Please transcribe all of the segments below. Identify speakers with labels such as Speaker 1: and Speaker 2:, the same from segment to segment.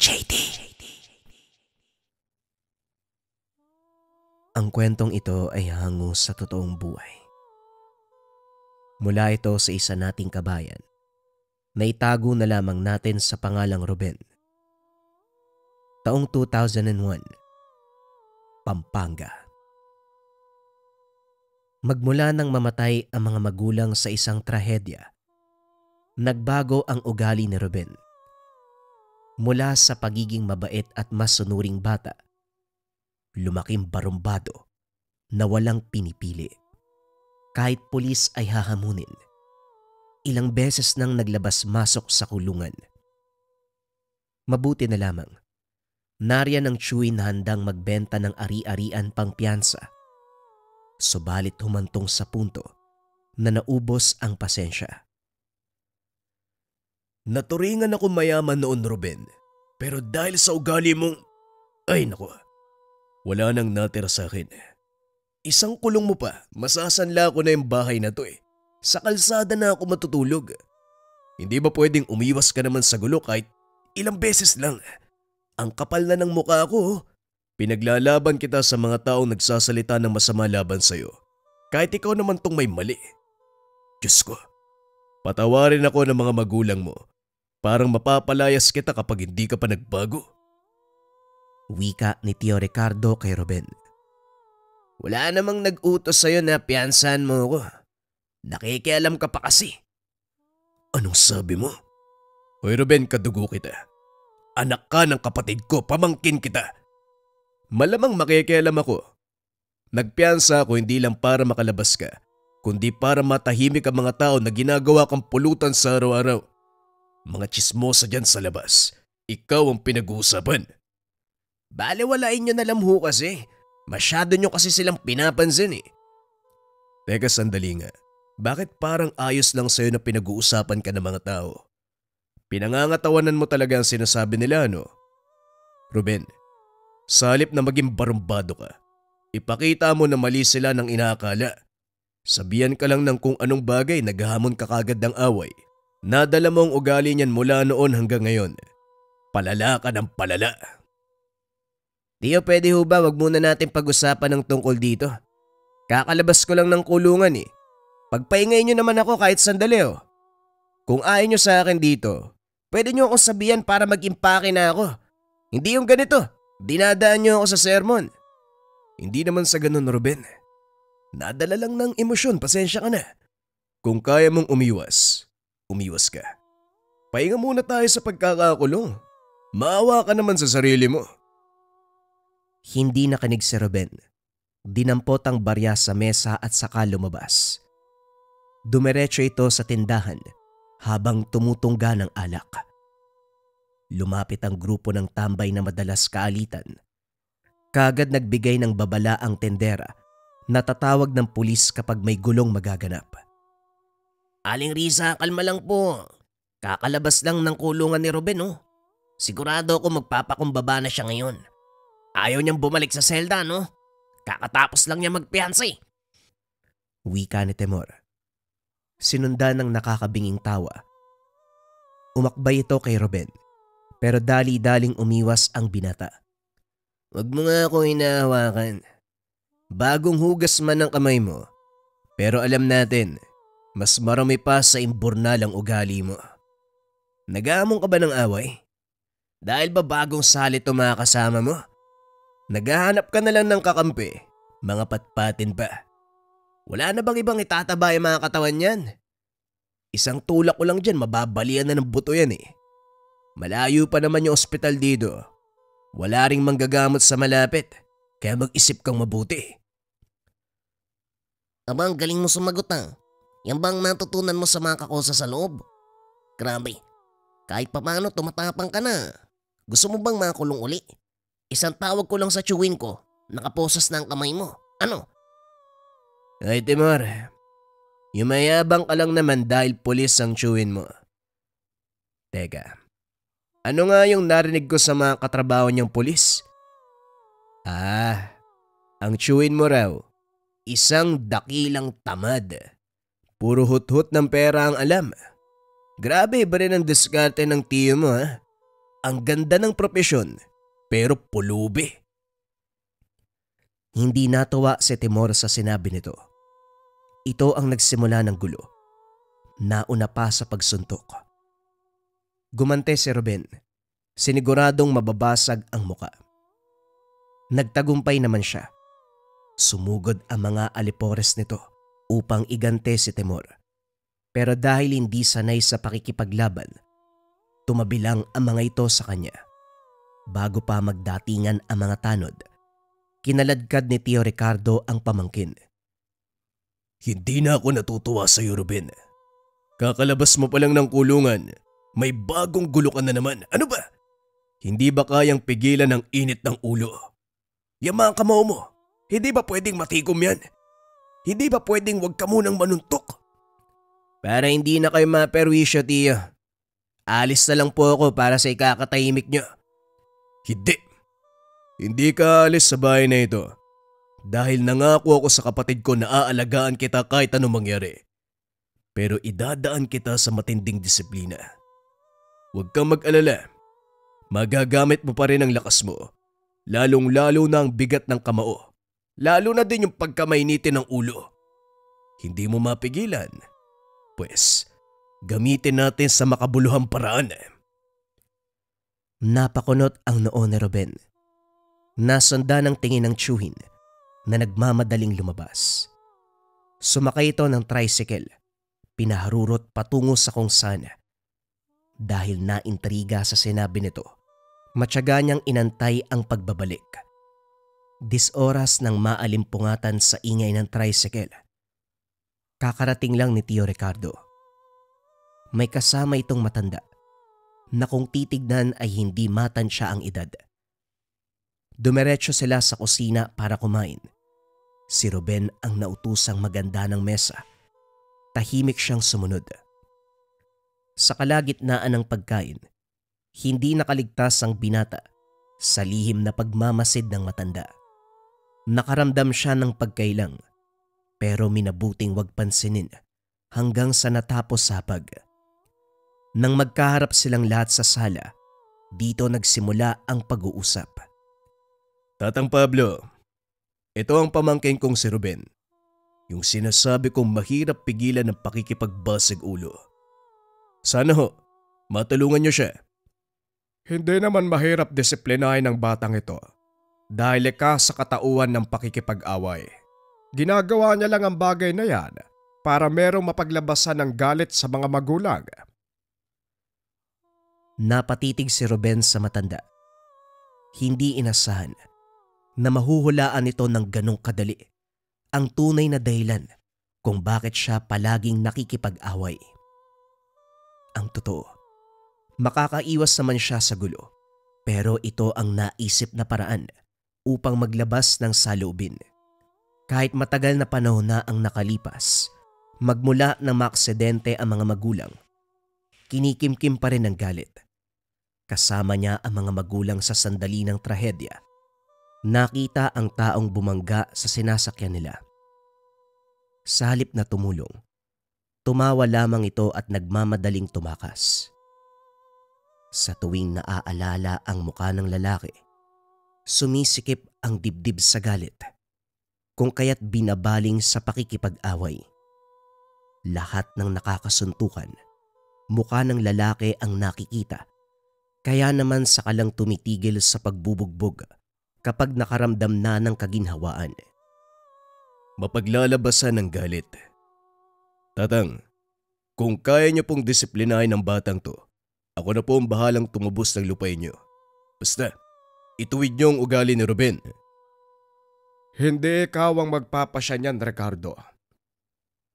Speaker 1: JD. Ang kwentong ito ay hango sa totoong buhay. Mula ito sa isa nating kabayan na itago na lamang natin sa pangalang Ruben. Taong 2001, Pampanga. Magmula nang mamatay ang mga magulang sa isang trahedya, nagbago ang ugali ni Ruben. Mula sa pagiging mabait at masunuring bata, lumaking barumbado na walang pinipili. Kahit pulis ay hahamunin. Ilang beses nang naglabas-masok sa kulungan. Mabuti na lamang, nariyan ang Chewy na handang magbenta ng ari-arian pang piyansa. Subalit humantong sa punto na naubos ang pasensya.
Speaker 2: Naturingan ako mayaman noon, Ruben. Pero dahil sa ugali mong... Ay naku, wala nang natira sa akin. Isang kulong mo pa, masasanla ko na yung bahay na to eh. Sa kalsada na ako matutulog. Hindi ba pwedeng umiwas ka naman sa gulo kahit ilang beses lang? Ang kapal na ng mukha ko. Pinaglalaban kita sa mga taong nagsasalita ng masama laban sa'yo. Kahit ikaw naman tong may mali. Diyos ko, patawarin ako ng mga magulang mo. Parang mapapalayas kita kapag hindi ka pa nagbago.
Speaker 1: Wika ni Tio Ricardo kay Ruben.
Speaker 2: Wala namang nag-utos sa'yo na piyansahan mo ako. Nakikialam ka pa kasi. Anong sabi mo? Hoy Ruben, kadugo kita. Anak ka ng kapatid ko, pamangkin kita. Malamang makikialam ako. Nagpiyansa ako hindi lang para makalabas ka, kundi para matahimik ang mga tao na ginagawa kang pulutan sa araw-araw. Mga tsismosa dyan sa labas, ikaw ang pinag-uusapan. Balewalain nyo na lang ho kasi. Masyado nyo kasi silang pinapansin eh. Teka sandali nga, bakit parang ayos lang sa'yo na pinag-uusapan ka ng mga tao? Pinangangatawanan mo talaga ang sinasabi nila, no? Ruben, sa halip na maging barumbado ka, ipakita mo na mali sila ng inaakala. Sabihan ka lang ng kung anong bagay, naghahamon ka kagad ng away. Nadala mo ang ugali niyan mula noon hanggang ngayon. Palala ka ng palala.
Speaker 1: Tio, pwede ho ba wag muna natin pag-usapan ng tungkol dito? Kakalabas ko lang ng kulungan eh. Pagpahingayin nyo naman ako kahit sandali oh. Kung ayaw nyo sa akin dito, pwede nyo akong sabihan para mag-impake na ako. Hindi yung ganito, dinadaan nyo ako sa sermon.
Speaker 2: Hindi naman sa ganun, Ruben. Nadala lang ng emosyon, pasensya ka na. Kung kaya mong umiwas, umiwas ka. Pahinga muna tayo sa pagkakakulong. Maawa ka naman sa sarili mo.
Speaker 1: Hindi nakinig si Ruben. Dinampot ang barya sa mesa at saka lumabas. Dumiretso ito sa tindahan habang tumutungga ng alak. Lumapit ang grupo ng tambay na madalas kaalitan. Kaagad nagbigay ng babala ang tendera na tatawag ng pulis kapag may gulong magaganap.
Speaker 2: Aling Risa, kalma lang po. Kakalabas lang ng kulungan ni Ruben oh. Sigurado ako magpapakumbaba na siya ngayon. Ayaw niyang bumalik sa selda, no? Kakatapos lang niya magpiyansa eh.
Speaker 1: Wika ni Temor. Sinundan ng nakakabinging tawa. Umakbay ito kay Ruben, pero dali-daling umiwas ang binata.
Speaker 2: Huwag mo nga akong hinahawakan. Bagong hugas man ang kamay mo, pero alam natin, mas marami pa sa imburnal ang ugali mo. Nag-aamon ka ba ng away? Dahil ba bagong salit o mga kasama mo? Naghahanap ka na lang ng kakampi, mga patpatin pa. Wala na bang ibang itataba yung mga katawan niyan? Isang tulak ko lang dyan, mababalian na ng buto yan eh. Malayo pa naman yung ospital dito. Wala ring manggagamot sa malapit, kaya mag-isip kang mabuti.
Speaker 3: Abang, galing mo sumagot ah. Yan bang natutunan mo sa mga kakosa sa loob? Grabe, kahit papaano tumatapang ka na. Gusto mo bang makulong uli? Isang tawag ko lang sa chewin ko, nakaposas na ang kamay mo. Ano?
Speaker 2: Ay Timor, yumayabang ka lang naman dahil pulis ang chewin mo. Teka, ano nga yung narinig ko sa mga katrabaho niyang pulis? Ang chewin mo raw, isang dakilang tamad. Puro hut-hut ng pera ang alam. Grabe ba rin ang diskarte ng tiyo mo ha? Ang ganda ng propesyon, pero pulubi.
Speaker 1: Hindi natuwa si Timor sa sinabi nito. Ito ang nagsimula ng gulo. Nauna pa sa pagsuntok. Gumante si Ruben. Siniguradong mababasag ang muka. Nagtagumpay naman siya. Sumugod ang mga alipores nito upang igante si Timor. Pero dahil hindi sanay sa pakikipaglaban, tumabi lang ang mga ito sa kanya. Bago pa magdatingan ang mga tanod, kinaladkad ni Tio Ricardo ang pamangkin.
Speaker 2: Hindi na ako natutuwa sa iyo, Ruben. Kakalabas mo pa lang ng kulungan, may bagong gulo ka na naman. Ano ba? Hindi ba kayang pigilan ang init ng ulo? Yung mga kamao mo, hindi ba pwedeng matikom yan? Hindi ba pwedeng wag ka munang manuntok?
Speaker 1: Para hindi na kayo maperwisyo, Tio. Alis na lang po ako para sa ikakatahimik niyo.
Speaker 2: Hindi. Hindi ka alis sa bahay na ito. Dahil nangako ako sa kapatid ko na aalagaan kita kahit anong mangyari. Pero idadaan kita sa matinding disiplina. Huwag kang mag-alala. Magagamit mo pa rin ang lakas mo. Lalong-lalo na ang bigat ng kamao. Lalo na din yung pagkamainitin ng ulo. Hindi mo mapigilan. Pues, gamitin natin sa makabuluhang paraan.
Speaker 1: Napakunot ang noo ni Ruben. Nasanda ng tingin ng tiyuhin na nagmamadaling lumabas. Sumakay ito ng tricycle. Pinaharurot patungo sa kung saan. Dahil naintriga sa sinabi nito, matyaga niyang inantay ang pagbabalik. 10 oras nang maalimpungatan sa ingay ng tricycle. Kakarating lang ni Tio Ricardo. May kasama itong matanda na kung titignan ay hindi matansya ang edad. Dumiretso sila sa kusina para kumain. Si Ruben ang nautusang maganda ng mesa. Tahimik siyang sumunod. Sa kalagitnaan ng pagkain, hindi nakaligtas ang binata sa lihim na pagmamasid ng matanda. Nakaramdam siya ng pagkailang pero minabuting wag pansinin hanggang sa natapos hapag. Nang magkaharap silang lahat sa sala, dito nagsimula ang pag-uusap.
Speaker 2: Tatang Pablo, ito ang pamangkin kong si Ruben. Yung sinasabi kong mahirap pigilan ng pakikipagbasag ulo. Sana ho, matulungan niyo siya.
Speaker 4: Hindi naman mahirap disiplinahin ng batang ito dahil likas sa katauhan ng pakikipag-away. Ginagawa niya lang ang bagay na yan para merong mapaglabasan ng galit sa mga magulang.
Speaker 1: Napatitig si Ruben sa matanda. Hindi inasahan na mahuhulaan ito ng ganong kadali ang tunay na dahilan kung bakit siya palaging nakikipag-away. Ang totoo, makakaiwas naman siya sa gulo pero ito ang naisip na paraan upang maglabas ng saloobin. Kahit matagal na panahon na ang nakalipas, magmula ng maaksidente ang mga magulang, kinikimkim pa rin ang galit. Kasama niya ang mga magulang sa sandali ng trahedya. Nakita ang taong bumangga sa sinasakyan nila. Sa halip na tumulong, tumawa lamang ito at nagmamadaling tumakas. Sa tuwing naaalala ang muka ng lalaki, sumisikip ang dibdib sa galit, kung kaya't binabaling sa pakikipag-away. Lahat ng nakakasuntukan, muka ng lalaki ang nakikita, kaya naman sakalang tumitigil sa pagbubugbog kapag nakaramdam na ng kaginhawaan.
Speaker 2: Mapaglalabasan ng galit. Tatang, kung kaya niyo pong disiplinahin ang batang to, ako na po ang bahalang tumubos ng lupain niyo. Basta, ituwid niyo ang ugali ni Ruben.
Speaker 4: Hindi ikaw ang magpapasya niyan, Ricardo.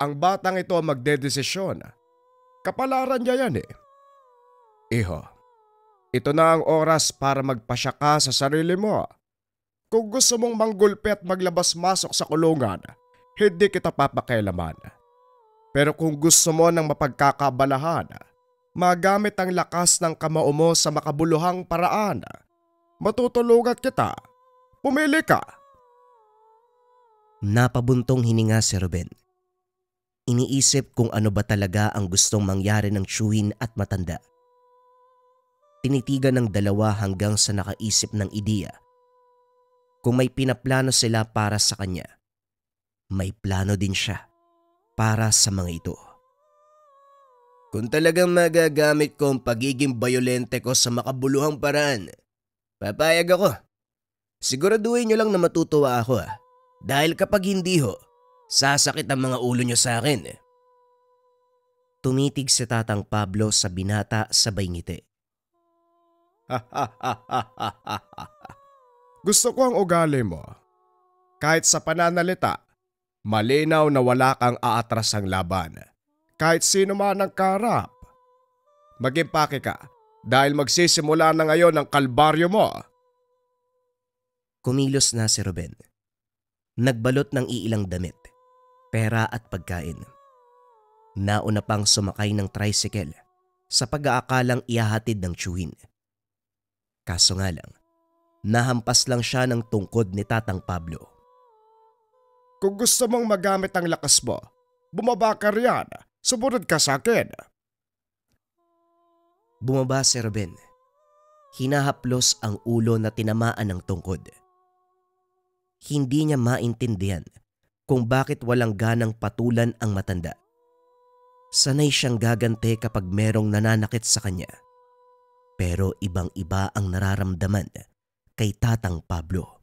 Speaker 4: Ang batang ito ang magdedesisyon. Kapalaran niya yan eh. Iho, ito na ang oras para magpasya ka sa sarili mo. Kung gusto mong manggulpi at maglabas-masok sa kulungan, hindi kita papakialaman. Pero kung gusto mo ng mapagkakabalahan, magamit ang lakas ng kamao mo sa makabuluhang paraan, matutulungan kita. Pumili ka.
Speaker 1: Napabuntong hininga si Ruben. Iniisip kung ano ba talaga ang gustong mangyari ng tiyuhin at matanda. Tinitigan ng dalawa hanggang sa nakaisip ng ideya. Kung may pinaplano sila para sa kanya, may plano din siya para sa mga ito.
Speaker 2: Kung talagang magagamit ko ang pagiging bayolente ko sa makabuluhang paraan, papayag ako. Siguraduhin nyo lang na matutuwa ako Dahil kapag hindi ho, sasakit ang mga ulo nyo sa akin.
Speaker 1: Tumitig si Tatang Pablo sa binata sabay ngiti.
Speaker 4: Gusto ko ang ugali mo. Kahit sa pananalita, malinaw na wala kang aatrasang laban. Kahit sino man ang kaharap. Mag-impake ka dahil magsisimula na ngayon ang kalbaryo mo.
Speaker 1: Kumilos na si Ruben. Nagbalot ng iilang damit, pera at pagkain. Nauna pang sumakay ng tricycle sa pag-aakalang ihahatid ng tiyuhin. Kaso nga lang, nahampas lang siya ng tungkod ni Tatang Pablo.
Speaker 4: Kung gusto mong magamit ang lakas mo, bumaba ka riyan. Sumunod ka sa akin.
Speaker 1: Bumaba si Ruben. Hinahaplos ang ulo na tinamaan ng tungkod. Hindi niya maintindihan kung bakit walang ganang patulan ang matanda. Sanay siyang gagante kapag merong nananakit sa kanya. Pero ibang-iba ang nararamdaman kay Tatang Pablo.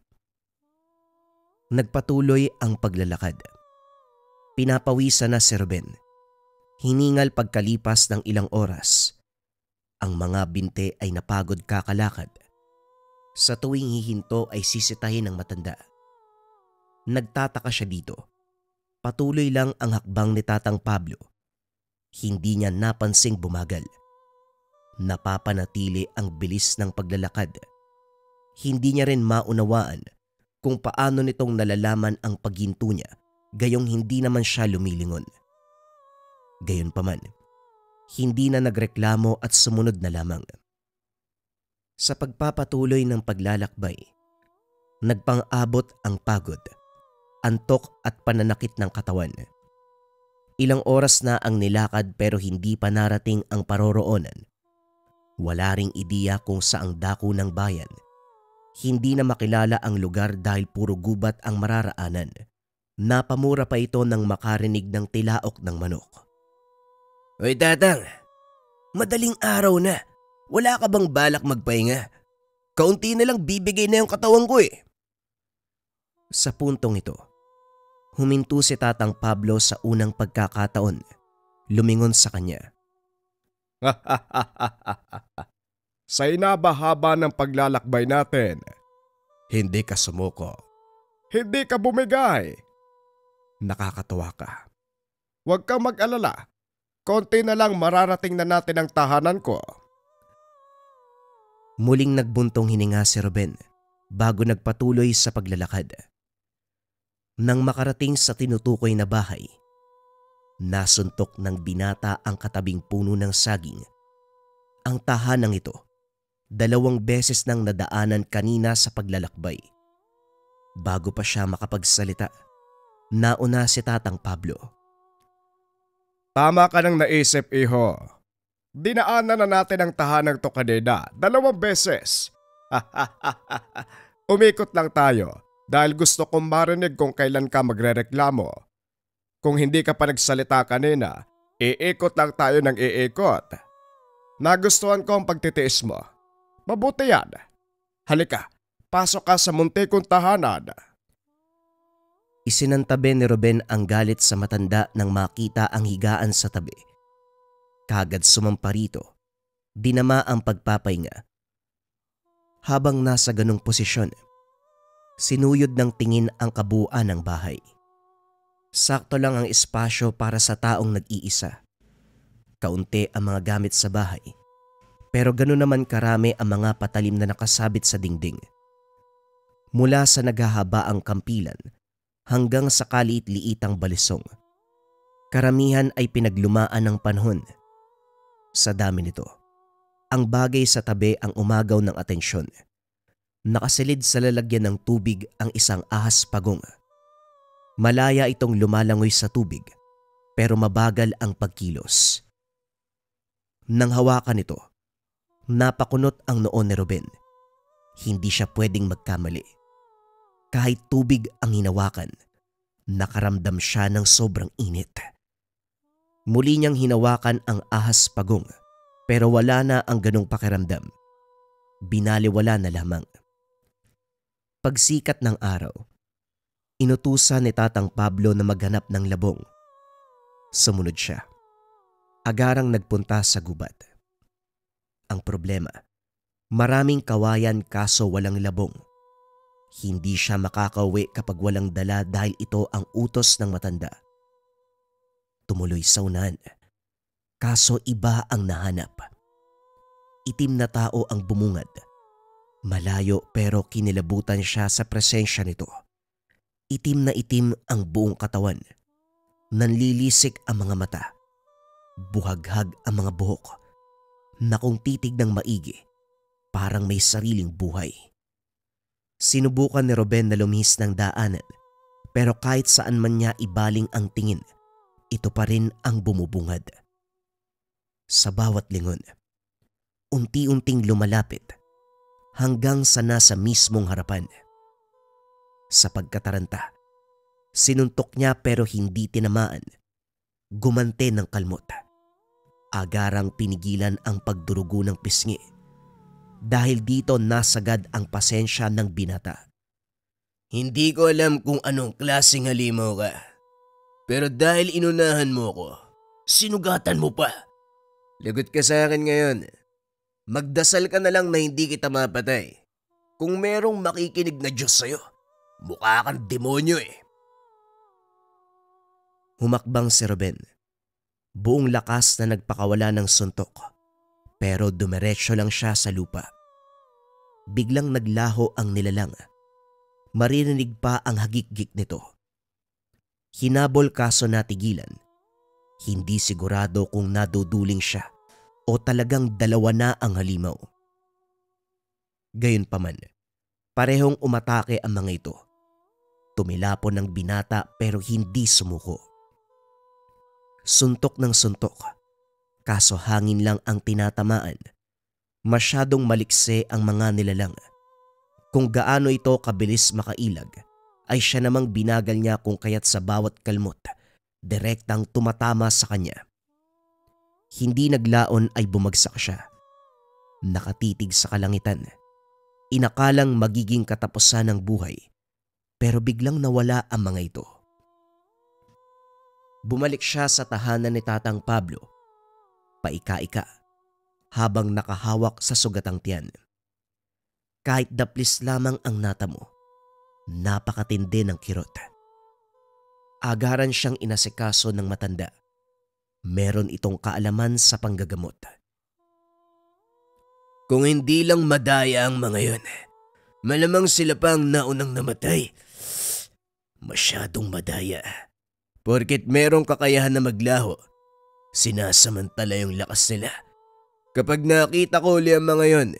Speaker 1: Nagpatuloy ang paglalakad. Pinapawisan na si Ruben. Hiningal pagkalipas ng ilang oras. Ang mga binte ay napagod kakalakad. Sa tuwing hihinto ay sisitahin ng matanda. Nagtataka siya dito. Patuloy lang ang hakbang ni Tatang Pablo. Hindi niya napansing bumagal. Napapanatili ang bilis ng paglalakad. Hindi niya rin maunawaan kung paano nitong nalalaman ang paghinto niya gayong hindi naman siya lumilingon. Gayunpaman, hindi na nagreklamo at sumunod na lamang. Sa pagpapatuloy ng paglalakbay, nagpang-abot ang pagod, antok at pananakit ng katawan. Ilang oras na ang nilakad pero hindi pa narating ang paroroonan. Wala ring ideya kung saang dako ng bayan. Hindi na makilala ang lugar dahil puro gubat ang mararaanan. Napamura pa ito nang makarinig ng tilaok ng manok.
Speaker 2: Hoy Tatang, madaling araw na. Wala ka bang balak magpahinga? Kaunti na lang bibigay na yung katawan ko
Speaker 1: Sa puntong ito, huminto si Tatang Pablo sa unang pagkakataon. Lumingon sa kanya.
Speaker 4: Sa inabahaba ng paglalakbay natin, hindi ka sumuko. Hindi ka bumigay. Nakakatawa ka. Huwag kang mag-alala. Konti na lang mararating na natin ang tahanan ko.
Speaker 1: Muling nagbuntong hininga si Ruben bago nagpatuloy sa paglalakad. Nang makarating sa tinutukoy na bahay, nasuntok ng binata ang katabing puno ng saging. Ang tahanang ito, 2 beses nang nadaanan kanina sa paglalakbay. Bago pa siya makapagsalita, nauna si Tatang Pablo.
Speaker 4: Tama ka nang naisip, iho. Dinaanan na natin ang tahanang to kanina 2 beses. Umikot lang tayo dahil gusto kong marinig kung kailan ka magrereklamo. Kung hindi ka pa nagsalita kanina, iikot lang tayo ng iikot. Nagustuhan ko ang pagtitiis mo. Mabuti yan. Halika, pasok ka sa munti kong tahanan.
Speaker 1: Isinantabi ni Ruben ang galit sa matanda nang makita ang higaan sa tabi. Kagad sumampa rito, dinama ang pagpapahinga. Habang nasa ganong posisyon, sinuyod ng tingin ang kabuuan ng bahay. Sakto lang ang espasyo para sa taong nag-iisa. Kaunti ang mga gamit sa bahay, pero gano'n naman karami ang mga patalim na nakasabit sa dingding. Mula sa naghahabaang kampilan hanggang sa kaliit-liitang balisong, karamihan ay pinaglumaan ng panahon. Sa dami nito, ang bagay sa tabi ang umagaw ng atensyon. Nakasilid sa lalagyan ng tubig ang isang ahas pagong. Malaya itong lumalangoy sa tubig, pero mabagal ang pagkilos. Nang hawakan ito, Napakunot ang noo ni Ruben. Hindi siya pwedeng magkamali. Kahit tubig ang hinawakan, nakaramdam siya ng sobrang init. Muli niyang hinawakan ang ahas pagong pero wala na ang ganong pakiramdam. Binaliwala na lamang. Pagsikat ng araw, inutusan ni Tatang Pablo na maghanap ng labong. Sumunod siya. Agarang nagpunta sa gubat. Ang problema, maraming kawayan kaso walang labong. Hindi siya makakauwi kapag walang dala dahil ito ang utos ng matanda. Tumuloy sa unahan, kaso iba ang nahanap. Itim na tao ang bumungad. Malayo pero kinilabutan siya sa presensya nito. Itim na itim ang buong katawan. Nanlilisik ang mga mata. Buhaghag ang mga buhok. Na kung titignan maigi, parang may sariling buhay. Sinubukan ni Ruben na lumihis ng daanan, pero kahit saan man niya ibaling ang tingin, ito pa rin ang bumubungad. Sa bawat lingon, unti-unting lumalapit hanggang sa nasa mismong harapan. Sa pagkataranta, sinuntok niya pero hindi tinamaan. Gumante ng kalmot. Agarang pinigilan ang pagdurugo ng pisngi. Dahil dito nasagad ang pasensya ng binata.
Speaker 2: Hindi ko alam kung anong klaseng halimaw ka. Pero dahil inunahan mo ko, sinugatan mo pa. Lagot ka sa akin ngayon. Magdasal ka na lang na hindi kita mapatay. Kung merong makikinig na Diyos sa'yo, mukha kang demonyo eh.
Speaker 1: Humakbang si Ruben. Buong lakas na nagpakawala ng suntok. Pero dumiretso lang siya sa lupa. Biglang naglaho ang nilalang. Maririnig pa ang hagik-gik nito. Hinabol kaso natigilan. Hindi sigurado kung naduduling siya o talagang dalawa na ang halimaw. Gayunpaman, parehong umatake ang mga ito. Tumilapon ng binata pero hindi sumuko. Suntok ng suntok, kaso hangin lang ang tinatamaan. Masyadong malikse ang mga nilalang. Kung gaano ito kabilis makailag, ay siya namang binagal niya kung kaya't sa bawat kalmot, direktang tumatama sa kanya. Hindi naglaon ay bumagsak siya. Nakatitig sa kalangitan. Inakalang magiging katapusan ng buhay, pero biglang nawala ang mga ito. Bumalik siya sa tahanan ni Tatang Pablo, paika-ika, habang nakahawak sa sugatang tiyan. Kahit daplis lamang ang natamo, napakatindi ng kirot. Agaran siyang inasikaso ng matanda. Meron itong kaalaman sa panggagamot.
Speaker 2: Kung hindi lang madaya ang mga yon, malamang sila pa ang naunang namatay. Masyadong madaya. Porket merong kakayahan na maglaho, sinasamantala yung lakas nila. Kapag nakita ko uli ang mga yon,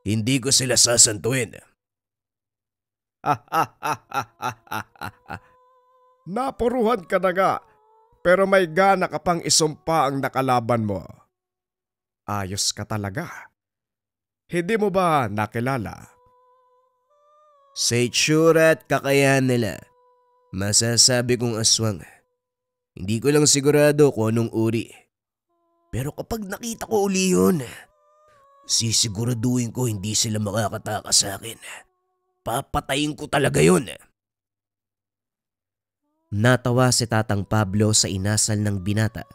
Speaker 2: hindi ko sila sasantuin.
Speaker 4: Napuruhan ka na nga, pero may gana ka pang isumpa ang nakalaban mo. Ayos ka talaga. Hindi mo ba nakilala?
Speaker 2: Sa itsura at kakayahan nila, masasabi kong aswang. Hindi ko lang sigurado kung anong uri. Pero kapag nakita ko uli yun, sisiguraduhin ko hindi sila makakataka sa akin. Papatayin ko talaga yun.
Speaker 1: Natawa si Tatang Pablo sa inasal ng binata.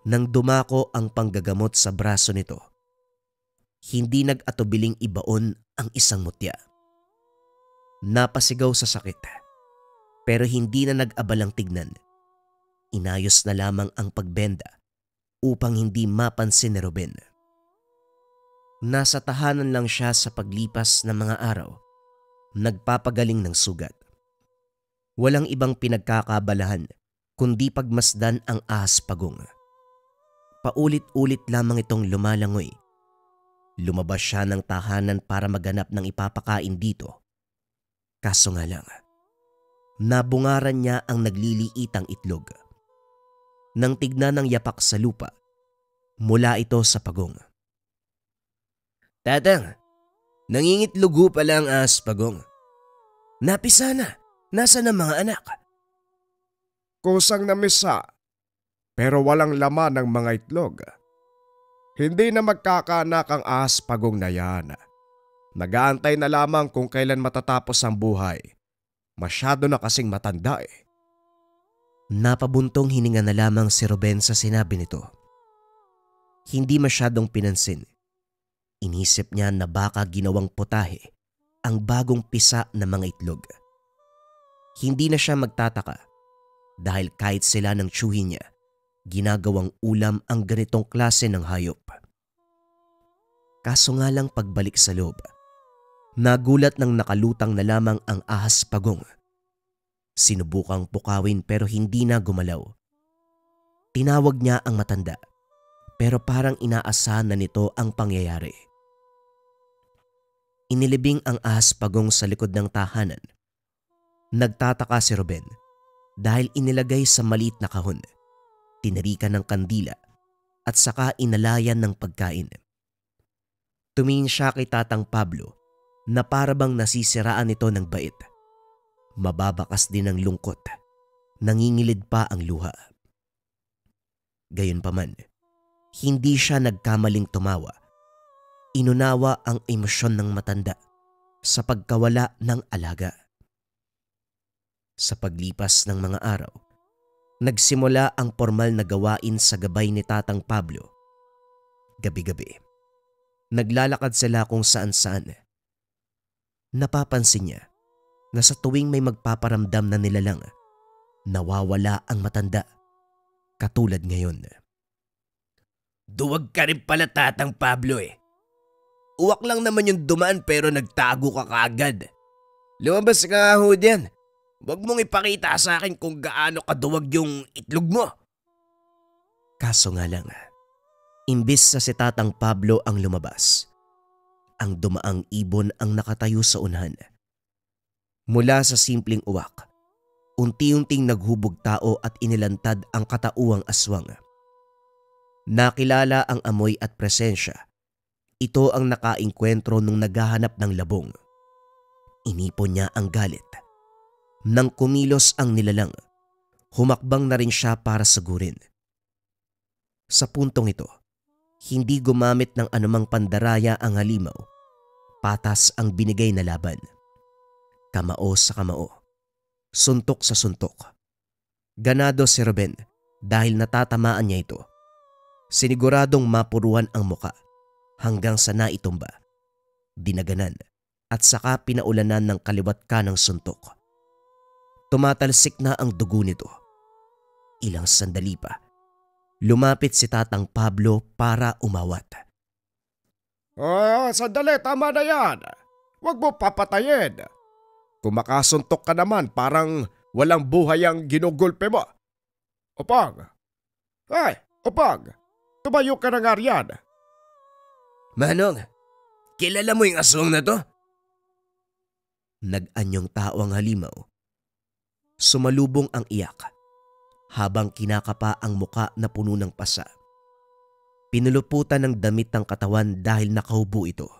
Speaker 1: Nang dumako ang panggagamot sa braso nito, hindi nag-atubiling ibaon ang isang mutya. Napasigaw sa sakit, pero hindi na nag-abalang tignan. Inayos na lamang ang pagbenda upang hindi mapansin ni Ruben. Nasa tahanan lang siya sa paglipas ng mga araw, nagpapagaling ng sugat. Walang ibang pinagkakabalahan kundi pagmasdan ang ahas pagong. Paulit-ulit lamang itong lumalangoy. Lumabas siya ng tahanan para maghanap ng ipapakain dito. Kaso nga lang, nabungaran niya ang nagliliitang itlog. Nang tignan ng yapak sa lupa, mula ito sa pagong.
Speaker 2: Tatang, nangingitlugo pala ang ahas pagong. Napisa na, nasa na mga anak?
Speaker 4: Kusang na misa, pero walang laman ng mga itlog. Hindi na magkakaanak ang ahas pagong na yan. Nag-aantay na lamang kung kailan matatapos ang buhay. Masyado na kasing matanda eh.
Speaker 1: Napabuntong hininga na lamang si Ruben sa sinabi nito. Hindi masyadong pinansin. Inisip niya na baka ginawang putahe ang bagong pisa ng mga itlog. Hindi na siya magtataka dahil kahit sila ng tiyuhin niya, ginagawang ulam ang ganitong klase ng hayop. Kaso nga lang pagbalik sa loob, nagulat nang nakalutang na lamang ang ahas pagong. Sinubukang pukawin pero hindi na gumalaw. Tinawag niya ang matanda pero parang inaasahan na nito ang pangyayari. Inilibing ang ahas pagong sa likod ng tahanan. Nagtataka si Ruben dahil inilagay sa maliit na kahon, tinirikan ng kandila at saka inalayan ng pagkain. Tumingin siya kay Tatang Pablo na parabang nasisiraan nito ng bait. Mababakas din ng lungkot, nangingilid pa ang luha. Gayunpaman, hindi siya nagkamaling tumawa. Inunawa ang emosyon ng matanda sa pagkawala ng alaga. Sa paglipas ng mga araw, nagsimula ang formal na gawain sa gabay ni Tatang Pablo. Gabi-gabi, naglalakad sila kung saan-saan. Napapansin niya na sa tuwing may magpaparamdam na nilalang, nawawala ang matanda, katulad ngayon.
Speaker 2: Duwag ka rin pala, Tatang Pablo eh. Uwak lang naman yung dumaan pero nagtago ka kaagad. Lumabas ka nga ho diyan. Huwag mong ipakita sa akin kung gaano kaduwag yung itlog mo.
Speaker 1: Kaso nga lang, imbis na si Tatang Pablo ang lumabas, ang dumaang ibon ang nakatayo sa unahan. Mula sa simpleng uwak, unti-unting naghubog tao at inilantad ang katauwang aswang. Nakilala ang amoy at presensya. Ito ang nakaengkwentro nung naghahanap ng labong. Inipon niya ang galit. Nang kumilos ang nilalang, humakbang na rin siya para sagurin. Sa puntong ito, hindi gumamit ng anumang pandaraya ang halimaw. Patas ang binigay na laban. Kamao sa kamao. Suntok sa suntok. Ganado si Ruben dahil natatamaan niya ito. Siniguradong mapuruan ang muka hanggang sa naitumba, dinaganan at saka pinaulanan ng kaliwat kanang suntok. Tumatalsik na ang dugo nito. Ilang sandali pa, lumapit si Tatang Pablo para umawat.
Speaker 4: Sandali, tama na yan. Huwag mo papatayin. Kung makasuntok ka naman, parang walang buhay ang ginugulpe mo. Upang! Ay, Upang! Tumayo ka na nga riyan.
Speaker 2: Manong, kilala mo yung aswang na to?
Speaker 1: Nag-anyong tao ang halimaw. Sumalubong ang iyak habang kinakapa ang muka na puno ng pasa. Pinuluputan ng damit ng katawan dahil nakahubo ito.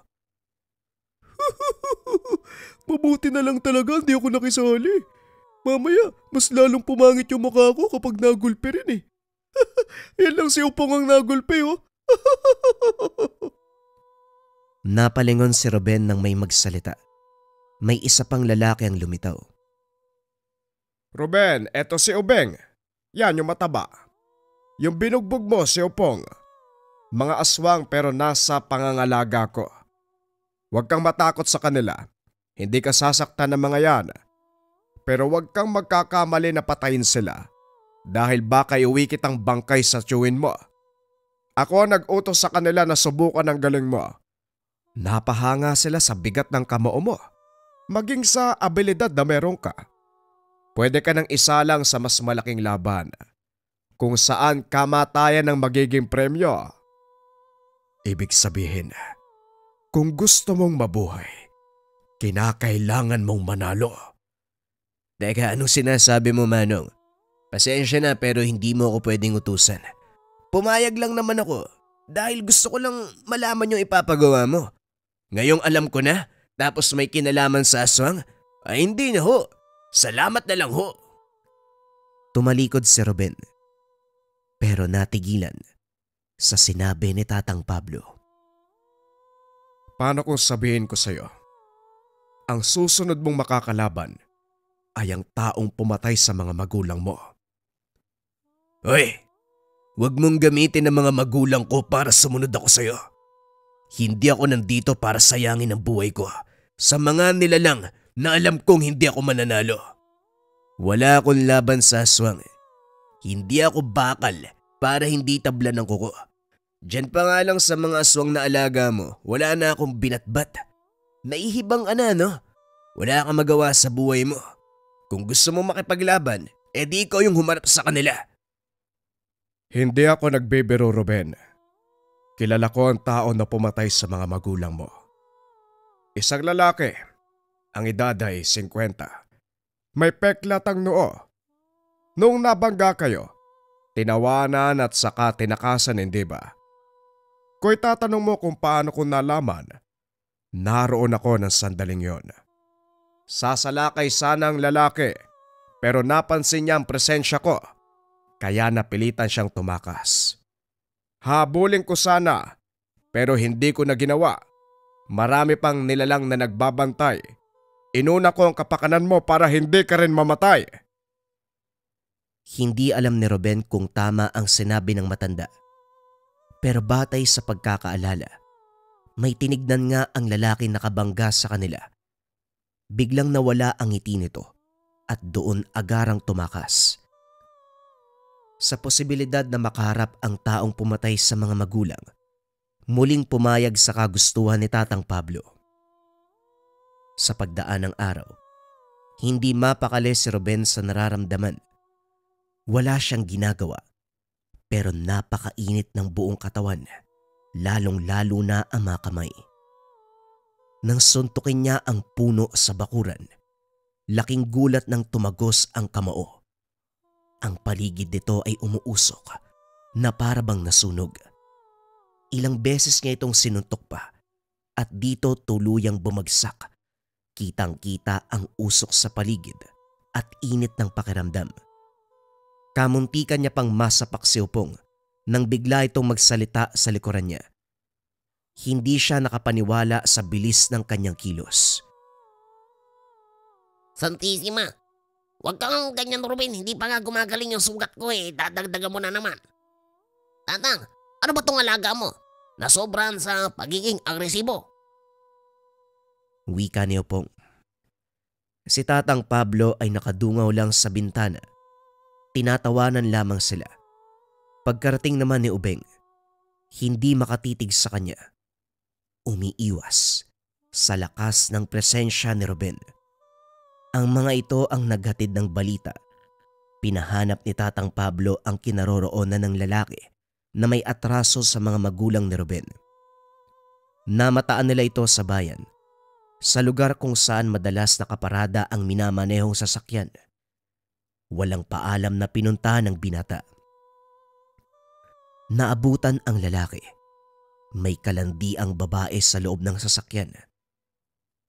Speaker 4: Mabuti na lang talaga hindi ako nakisali. Mamaya, mas lalong pumangit yung mukha ko kapag nagulpe rin eh. Yan lang si Upong ang nagulpe oh.
Speaker 1: Napalingon si Ruben nang may magsalita. May isa pang lalaki ang lumitaw.
Speaker 4: Ruben, eto si Ubeng. Yan yung mataba. Yung binugbog mo si Upong. Mga aswang pero nasa pangangalaga ko. Huwag kang matakot sa kanila. Hindi ka sasaktan ng mga yan. Pero huwag kang magkakamali na patayin sila dahil baka iuwi kitang bangkay sa tiyuhin mo. Ako ang nag-utos sa kanila na subukan ang galing mo. Napahanga sila sa bigat ng kamao mo. Maging sa abilidad na meron ka. Pwede ka nang isalang sa mas malaking laban kung saan kamatayan ang magiging premyo. Ibig sabihin, kung gusto mong mabuhay, kinakailangan mong manalo.
Speaker 2: Teka, anong sinasabi mo, Manong? Pasensya na pero hindi mo ako pwedeng utusan. Pumayag lang naman ako dahil gusto ko lang malaman yung ipapagawa mo. Ngayong alam ko na, tapos may kinalaman sa aswang? Ay hindi na ho. Salamat na lang ho.
Speaker 1: Tumalikod si Ruben. Pero natigilan sa sinabi ni Tatang Pablo.
Speaker 4: Paano kung sabihin ko sa'yo, ang susunod mong makakalaban ay ang taong pumatay sa mga magulang mo?
Speaker 2: Hoy, huwag mong gamitin ang mga magulang ko para sumunod ako sa'yo. Hindi ako nandito para sayangin ang buhay ko sa mga nilalang na alam kong hindi ako mananalo. Wala akong laban sa aswang. Hindi ako bakal para hindi tablan ng kuko. Diyan pa nga lang sa mga aswang na alaga mo, wala na akong binatbat. Naihibang no? Wala kang magawa sa buhay mo. Kung gusto mo makipaglaban, edi ikaw yung humarap sa kanila.
Speaker 4: Hindi ako nagbibiro, Ruben. Kilala ko ang tao na pumatay sa mga magulang mo. Isang lalaki, ang edad ay 50. May peklatang noo. Noong nabangga kayo, tinawanan at saka tinakasan, hindi ba? Kung itatanong mo kung paano ko nalaman, naroon ako ng sandaling yon. Sasalakay sana ang lalaki, pero napansin niya ang presensya ko, kaya napilitan siyang tumakas. Habulin ko sana, pero hindi ko na ginawa. Marami pang nilalang na nagbabantay. Inuna ko ang kapakanan mo para hindi ka rin mamatay.
Speaker 1: Hindi alam ni Ruben kung tama ang sinabi ng matanda. Pero batay sa pagkakaalala, may tinignan nga ang lalaki nakabangga sa kanila. Biglang nawala ang ngiti nito at doon agarang tumakas. Sa posibilidad na makaharap ang taong pumatay sa mga magulang, muling pumayag sa kagustuhan ni Tatang Pablo. Sa pagdaan ng araw, hindi mapakali si Ruben sa nararamdaman. Wala siyang ginagawa, pero napakainit ng buong katawan, lalong-lalo na ang mga kamay. Nang suntukin niya ang puno sa bakuran, laking gulat nang tumagos ang kamao. Ang paligid nito ay umuusok na parabang nasunog. Ilang beses niya itong sinuntok pa at dito tuluyang bumagsak. Kitang-kita ang usok sa paligid at init ng pakiramdam. Kamuntikan niya pang masapak si Upong nang bigla itong magsalita sa likuran niya. Hindi siya nakapaniwala sa bilis ng kanyang kilos.
Speaker 3: Santissima, huwag kang ganyan, Ruben. Hindi pa nga gumagaling yung sugat ko Dadagdagan mo na naman. Tatang, ano ba tong alaga mo? Nasobran sa pagiging agresibo.
Speaker 1: Wika ni Upong. Si Tatang Pablo ay nakadungaw lang sa bintana. Tinatawanan lamang sila. Pagkarating naman ni Ubeng, hindi makatitig sa kanya. Umiiwas sa lakas ng presensya ni Ruben. Ang mga ito ang naghatid ng balita. Pinahanap ni Tatang Pablo ang kinaroroonan ng lalaki na may atraso sa mga magulang ni Ruben. Namataan nila ito sa bayan, sa lugar kung saan madalas nakaparada ang minamanehong sasakyan. Walang paalam na pinuntahan ng binata. Naabutan ang lalaki. May kalandi ang babae sa loob ng sasakyan.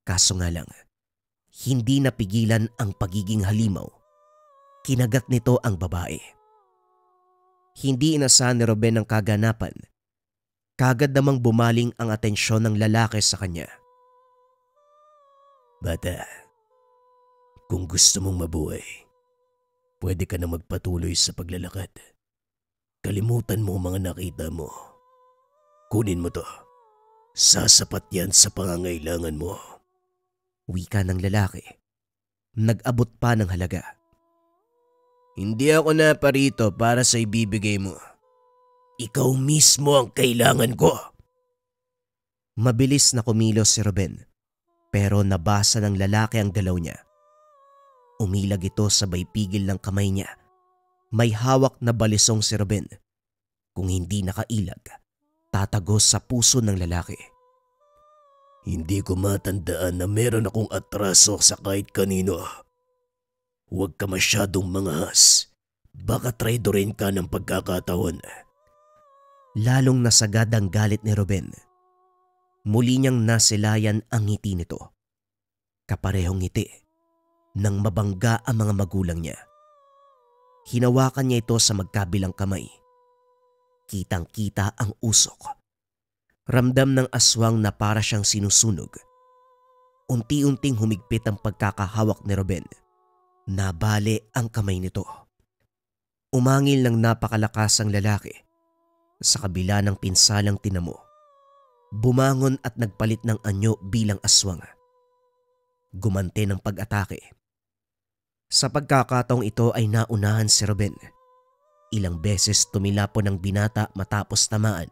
Speaker 1: Kaso nga lang, hindi napigilan ang pagiging halimaw. Kinagat nito ang babae. Hindi inasahan ni Ruben ang kaganapan. Kagad namang bumaling ang atensyon ng lalaki sa kanya.
Speaker 2: Bata, kung gusto mong mabuhay, pwede ka na magpatuloy sa paglalakad. Kalimutan mo ang mga nakita mo. Kunin mo to. Sasapat yan sa pangangailangan mo.
Speaker 1: Wika ng lalaki. Nag-abot pa ng halaga.
Speaker 2: Hindi ako naparito para sa ibibigay mo. Ikaw mismo ang kailangan ko.
Speaker 1: Mabilis na kumilos si Ruben, pero nabasa ng lalaki ang galaw niya. Umilag ito sabay pigil ng kamay niya. May hawak na balisong si Ruben. Kung hindi nakailag, tatagos sa puso ng lalaki.
Speaker 2: Hindi ko matandaan na meron akong atraso sa kahit kanino. Huwag ka masyadong manghas. Baka traidorin ka ng pagkakataon.
Speaker 1: Lalong nasagad ang galit ni Ruben. Muli niyang nasilayan ang ngiti nito. Kaparehong ngiti nang mabangga ang mga magulang niya. Hinawakan niya ito sa magkabilang kamay. Kitang-kita ang usok. Ramdam ng aswang na para siyang sinusunog. Unti-unting humigpit ang pagkakahawak ni Ruben. Nabali ang kamay nito. Umangil ng napakalakas ang lalaki. Sa kabila ng pinsalang tinamo, bumangon at nagpalit ng anyo bilang aswang. Gumante ng pag-atake. Sa pagkakataong ito ay naunahan si Ruben. Ilang beses tumilapo ng binata matapos tamaan.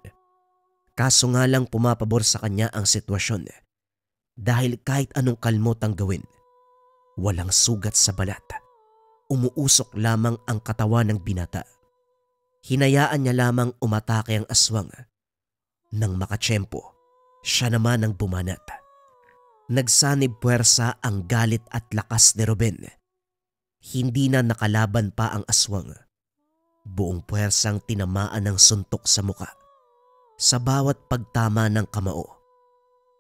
Speaker 1: Kaso nga lang pumapabor sa kanya ang sitwasyon dahil kahit anong kalmot ang gawin, walang sugat sa balat. Umuusok lamang ang katawan ng binata. Hinayaan niya lamang umatake ang aswang. Nang makatsyempo, siya naman ang bumanat. Nagsanib puwersa ang galit at lakas ni Ruben. Hindi na nakalaban pa ang aswang. Buong puwersang tinamaan ng suntok sa muka. Sa bawat pagtama ng kamao,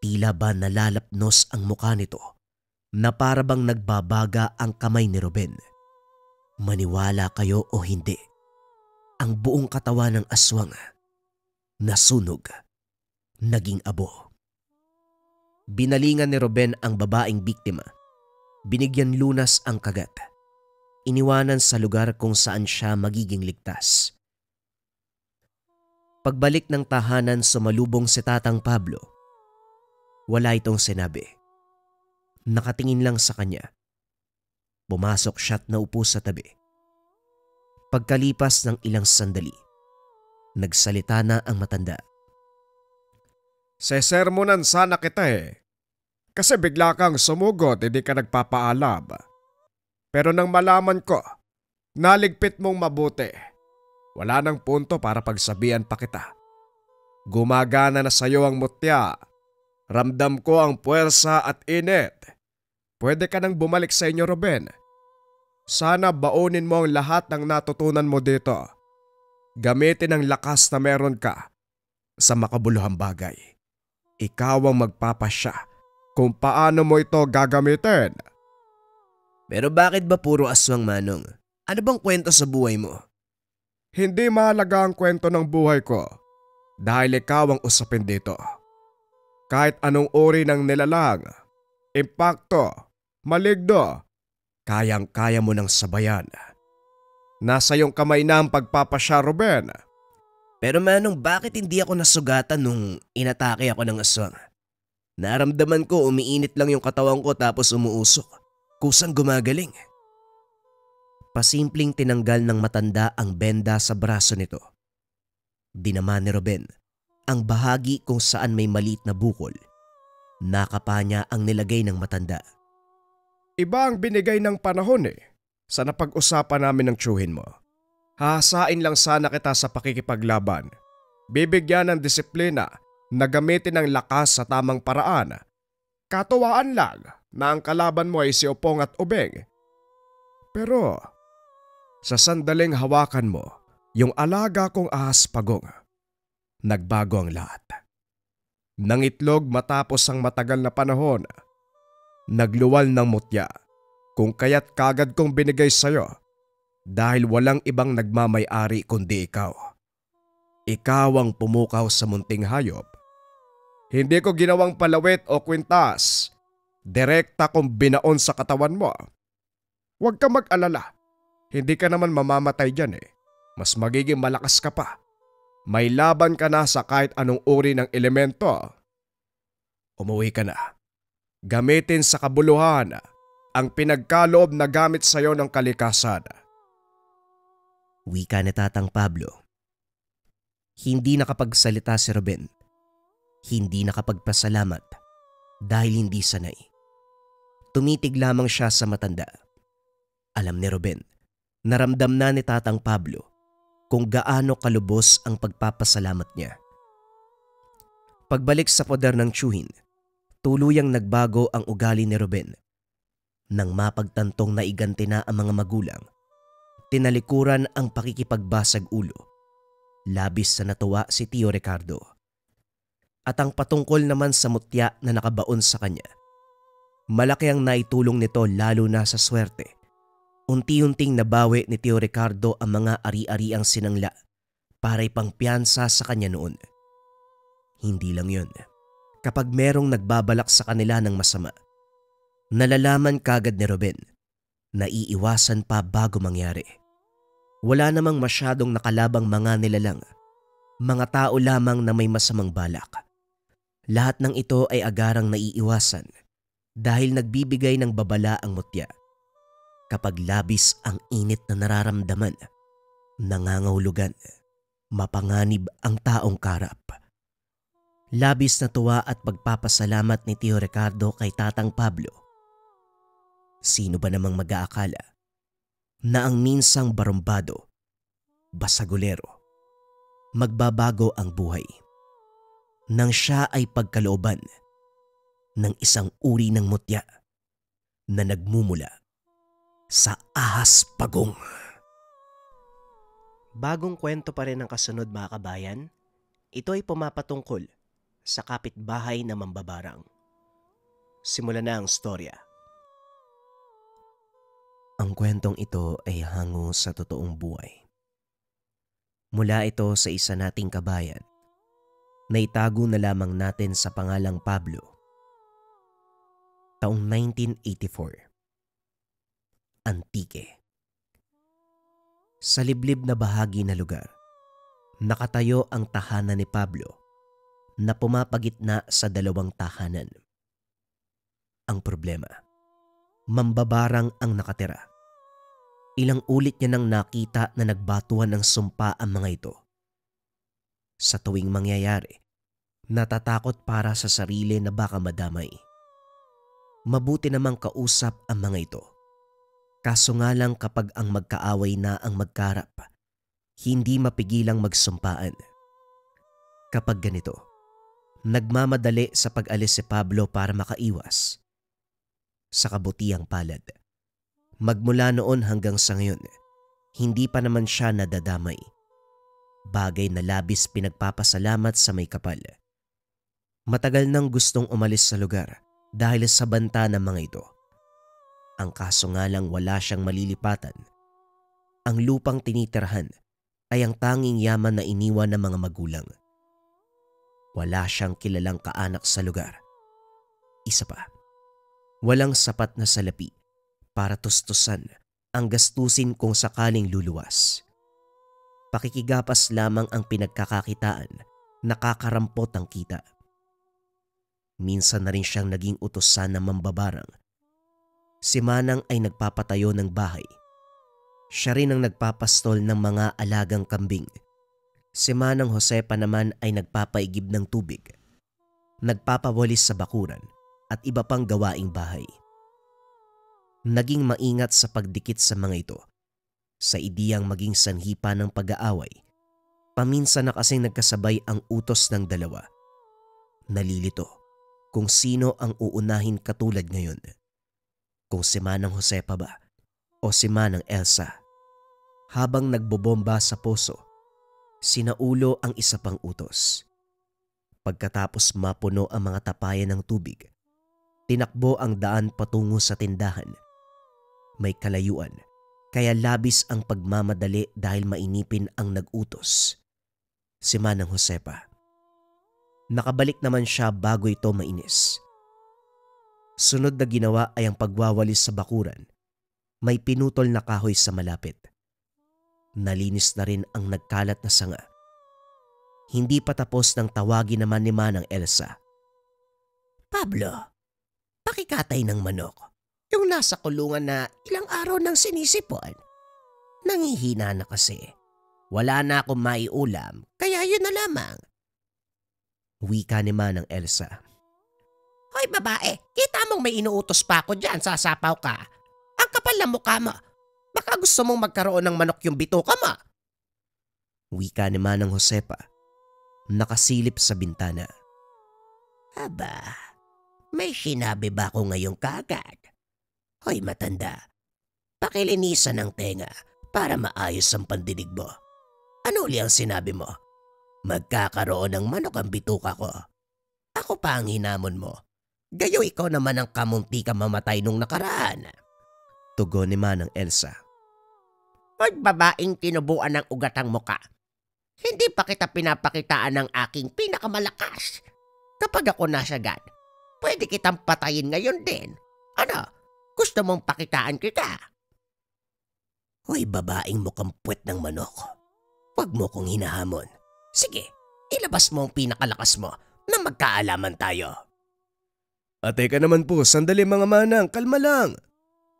Speaker 1: tila ba nalalapnos ang muka nito na para bang nagbabaga ang kamay ni Ruben. Maniwala kayo o hindi, ang buong katawan ng aswang nasunog, naging abo. Binalingan ni Ruben ang babaeng biktima. Binigyan lunas ang kagat. Iniwanan sa lugar kung saan siya magiging ligtas. Pagbalik ng tahanan, sumalubong si Tatang Pablo. Wala itong sinabi. Nakatingin lang sa kanya. Pumasok siya at naupo sa tabi. Pagkalipas ng ilang sandali, nagsalita na ang matanda.
Speaker 4: Sesermonan sana kita Kasi bigla kang sumugod, hindi ka nagpapaalam. Pero nang malaman ko, naligpit mong mabuti. Wala nang punto para pagsabihan pa kita. Gumagana na sa'yo ang mutya. Ramdam ko ang puwersa at init. Pwede ka nang bumalik sa inyo, Ruben. Sana baunin mo ang lahat ng natutunan mo dito. Gamitin ang lakas na meron ka sa makabuluhang bagay. Ikaw ang magpapasya kung paano mo ito gagamitin.
Speaker 2: Pero bakit ba puro aswang, Manong? Ano bang kwento sa buhay mo?
Speaker 4: Hindi mahalaga ang kwento ng buhay ko dahil ikaw ang usapin dito. Kahit anong uri ng nilalang, impakto, maligno, kayang-kaya mo ng sabayan. Nasa iyong kamay na ang pagpapasya, Ruben.
Speaker 2: Pero Manong, bakit hindi ako nasugatan nung inatake ako ng aswang? Naramdaman ko umiinit lang yung katawan ko tapos umuusok. Kusang gumagaling.
Speaker 1: Pasimpleng tinanggal ng matanda ang benda sa braso nito. Dinama ni Ruben ang bahagi kung saan may maliit na bukol. Nakapa niya ang nilagay ng matanda.
Speaker 4: Iba ang binigay ng panahon sa napag-usapan namin ng tiyuhin mo. Hahasain lang sana kita sa pakikipaglaban. Bibigyan ng disiplina na gamitin ang lakas sa tamang paraan. Katuwaan lang na ang kalaban mo ay si Opong at Ubeng. Pero sa sandaling hawakan mo yung alaga kong ahas Pagong, nagbago ang lahat. Nangitlog matapos ang matagal na panahon. Nagluwal ng mutya kung kaya't kagad kong binigay sa'yo dahil walang ibang nagmamay-ari kundi ikaw. Ikaw ang pumukaw sa munting hayop. Hindi ko ginawang palawit o kwintas. Direkta kong binaon sa katawan mo. Huwag ka mag-alala. Hindi ka naman mamamatay dyan Mas magiging malakas ka pa. May laban ka na sa kahit anong uri ng elemento. Umuwi ka na. Gamitin sa kabuluhan ang pinagkaloob na gamit sa'yo ng kalikasan.
Speaker 1: Wika ni Tatang Pablo. Hindi nakapagsalita si Ruben. Hindi nakapagpasalamat dahil hindi sanay. Tumitig lamang siya sa matanda. Alam ni Ruben, naramdam na ni Tatang Pablo kung gaano kalubos ang pagpapasalamat niya. Pagbalik sa poder ng tiyuhin, tuluyang nagbago ang ugali ni Ruben. Nang mapagtantong naiganti na ang mga magulang, tinalikuran ang pakikipagbasag ulo. Labis sa natuwa si Tio Ricardo. At ang patungkol naman sa mutya na nakabaon sa kanya, malaki ang naitulong nito lalo na sa swerte. Unti-unting nabawi ni Tio Ricardo ang mga ari-ariang sinangla para ipangpiyansa sa kanya noon. Hindi lang yun. Kapag merong nagbabalak sa kanila ng masama, nalalaman kagad ni Ruben na iiwasan pa bago mangyari. Wala namang masyadong nakalabang mga nilalang, mga tao lamang na may masamang balak. Lahat ng ito ay agarang naiiwasan dahil nagbibigay ng babala ang mutya. Kapag labis ang init na nararamdaman, nangangahulugan, mapanganib ang taong karap. Labis na tuwa at pagpapasalamat ni Tio Ricardo kay Tatang Pablo. Sino ba namang mag-aakala na ang minsang barumbado, basagulero, magbabago ang buhay nang siya ay pagkalooban ng isang uri ng mutya na nagmumula sa ahas pagong. Bagong kwento pa rin ang kasunod mga kabayan. Ito ay pumapatungkol sa kapitbahay na mambabarang. Simulan na ang storya. Ang kwentong ito ay hango sa totoong buhay. Mula ito sa isa nating kabayan na itago na lamang natin sa pangalang Pablo. Taong 1984. Antique. Sa liblib na bahagi na lugar, nakatayo ang tahanan ni Pablo na pumapagitna sa dalawang tahanan. Ang problema, mambabarang ang nakatira. Ilang ulit niya nang nakita na nagbatuan ng sumpa ang mga ito. Sa tuwing mangyayari, natatakot para sa sarili na baka madamay. Mabuti namang kausap ang mga ito. Kaso nga lang kapag ang magkaaway na ang magkarap, hindi mapigilang magsumpaan. Kapag ganito, nagmamadali sa pag-alis si Pablo para makaiwas. Sa kabutiang palad, magmula noon hanggang sa ngayon, hindi pa naman siya nadadamay. Bagay na labis pinagpapasalamat sa may kapal. Matagal nang gustong umalis sa lugar dahil sa banta ng mga ito. Ang kaso nga lang wala siyang malilipatan. Ang lupang tinitirhan ay ang tanging yaman na iniwan ng mga magulang. Wala siyang kilalang kaanak sa lugar. Isa pa, walang sapat na salapi para tustusan ang gastusin kung sakaling luluwas. Pakikigapas lamang ang pinagkakakitaan, nakakarampot ang kita. Minsan na rin siyang naging utusan ng mambabarang. Si Manang ay nagpapatayo ng bahay. Siya rin ang nagpapastol ng mga alagang kambing. Si Manang Josepa naman ay nagpapaigib ng tubig, nagpapawalis sa bakuran at iba pang gawaing bahay. Naging maingat sa pagdikit sa mga ito, sa ideyang maging sanhipa ng pag-aaway. Paminsan na kasing nagkasabay ang utos ng dalawa. Nalilito kung sino ang uunahin katulad ngayon. Kung si Manang Josepa ba o si Manang Elsa. Habang nagbobomba sa poso, sinaulo ang isa pang utos. Pagkatapos mapuno ang mga tapayan ng tubig, tinakbo ang daan patungo sa tindahan. May kalayuan, kaya labis ang pagmamadali dahil mainipin ang nag-utos. Si Manang Josepa. Nakabalik naman siya bago ito mainis. Sunod na ginawa ay ang pagwawalis sa bakuran. May pinutol na kahoy sa malapit. Nalinis na rin ang nagkalat na sanga. Hindi pa tapos nang tawagin naman ni Manang Elsa.
Speaker 3: Pablo, pakikatay ng manok. Yung nasa kulungan na ilang araw nang sinisipon. Nangihina na kasi. Wala na akong maiulam, kaya yun na lamang.
Speaker 1: Wika ni Manang Elsa.
Speaker 3: Hoy babae, kita mong may inuutos pa ako dyan, sasapaw ka. Ang kapal na mukha mo. Baka gusto mong magkaroon ng manok yung bituka mo.
Speaker 1: Wika ni Manang Josepa, nakasilip sa bintana.
Speaker 3: Aba, may sinabi ba ako ngayong kaagad? Hoy matanda, pakilinisan ng tenga para maayos ang pandinig mo. Ano uli ang sinabi mo? Magkakaroon ng manok ang bituka ko. Ako pa ang hinamon mo. Gayo ikaw naman ang kamunti ka mamatay nung nakaraan.
Speaker 1: Tugon ni Manang Elsa.
Speaker 3: Hoy babaeng tinubuan ng ugatang muka. Hindi pa kita pinapakitaan ng aking pinakamalakas. Kapag ako nasagad, pwede kitang patayin ngayon din. Ano? Gusto mong pakitaan kita? Hoy babaeng mukhang puwet ng manok. Huwag mo kong hinahamon. Sige, ilabas mo ang pinakalakas mo na magkaalaman tayo.
Speaker 2: Teka naman po, sandali mga manang, kalma lang.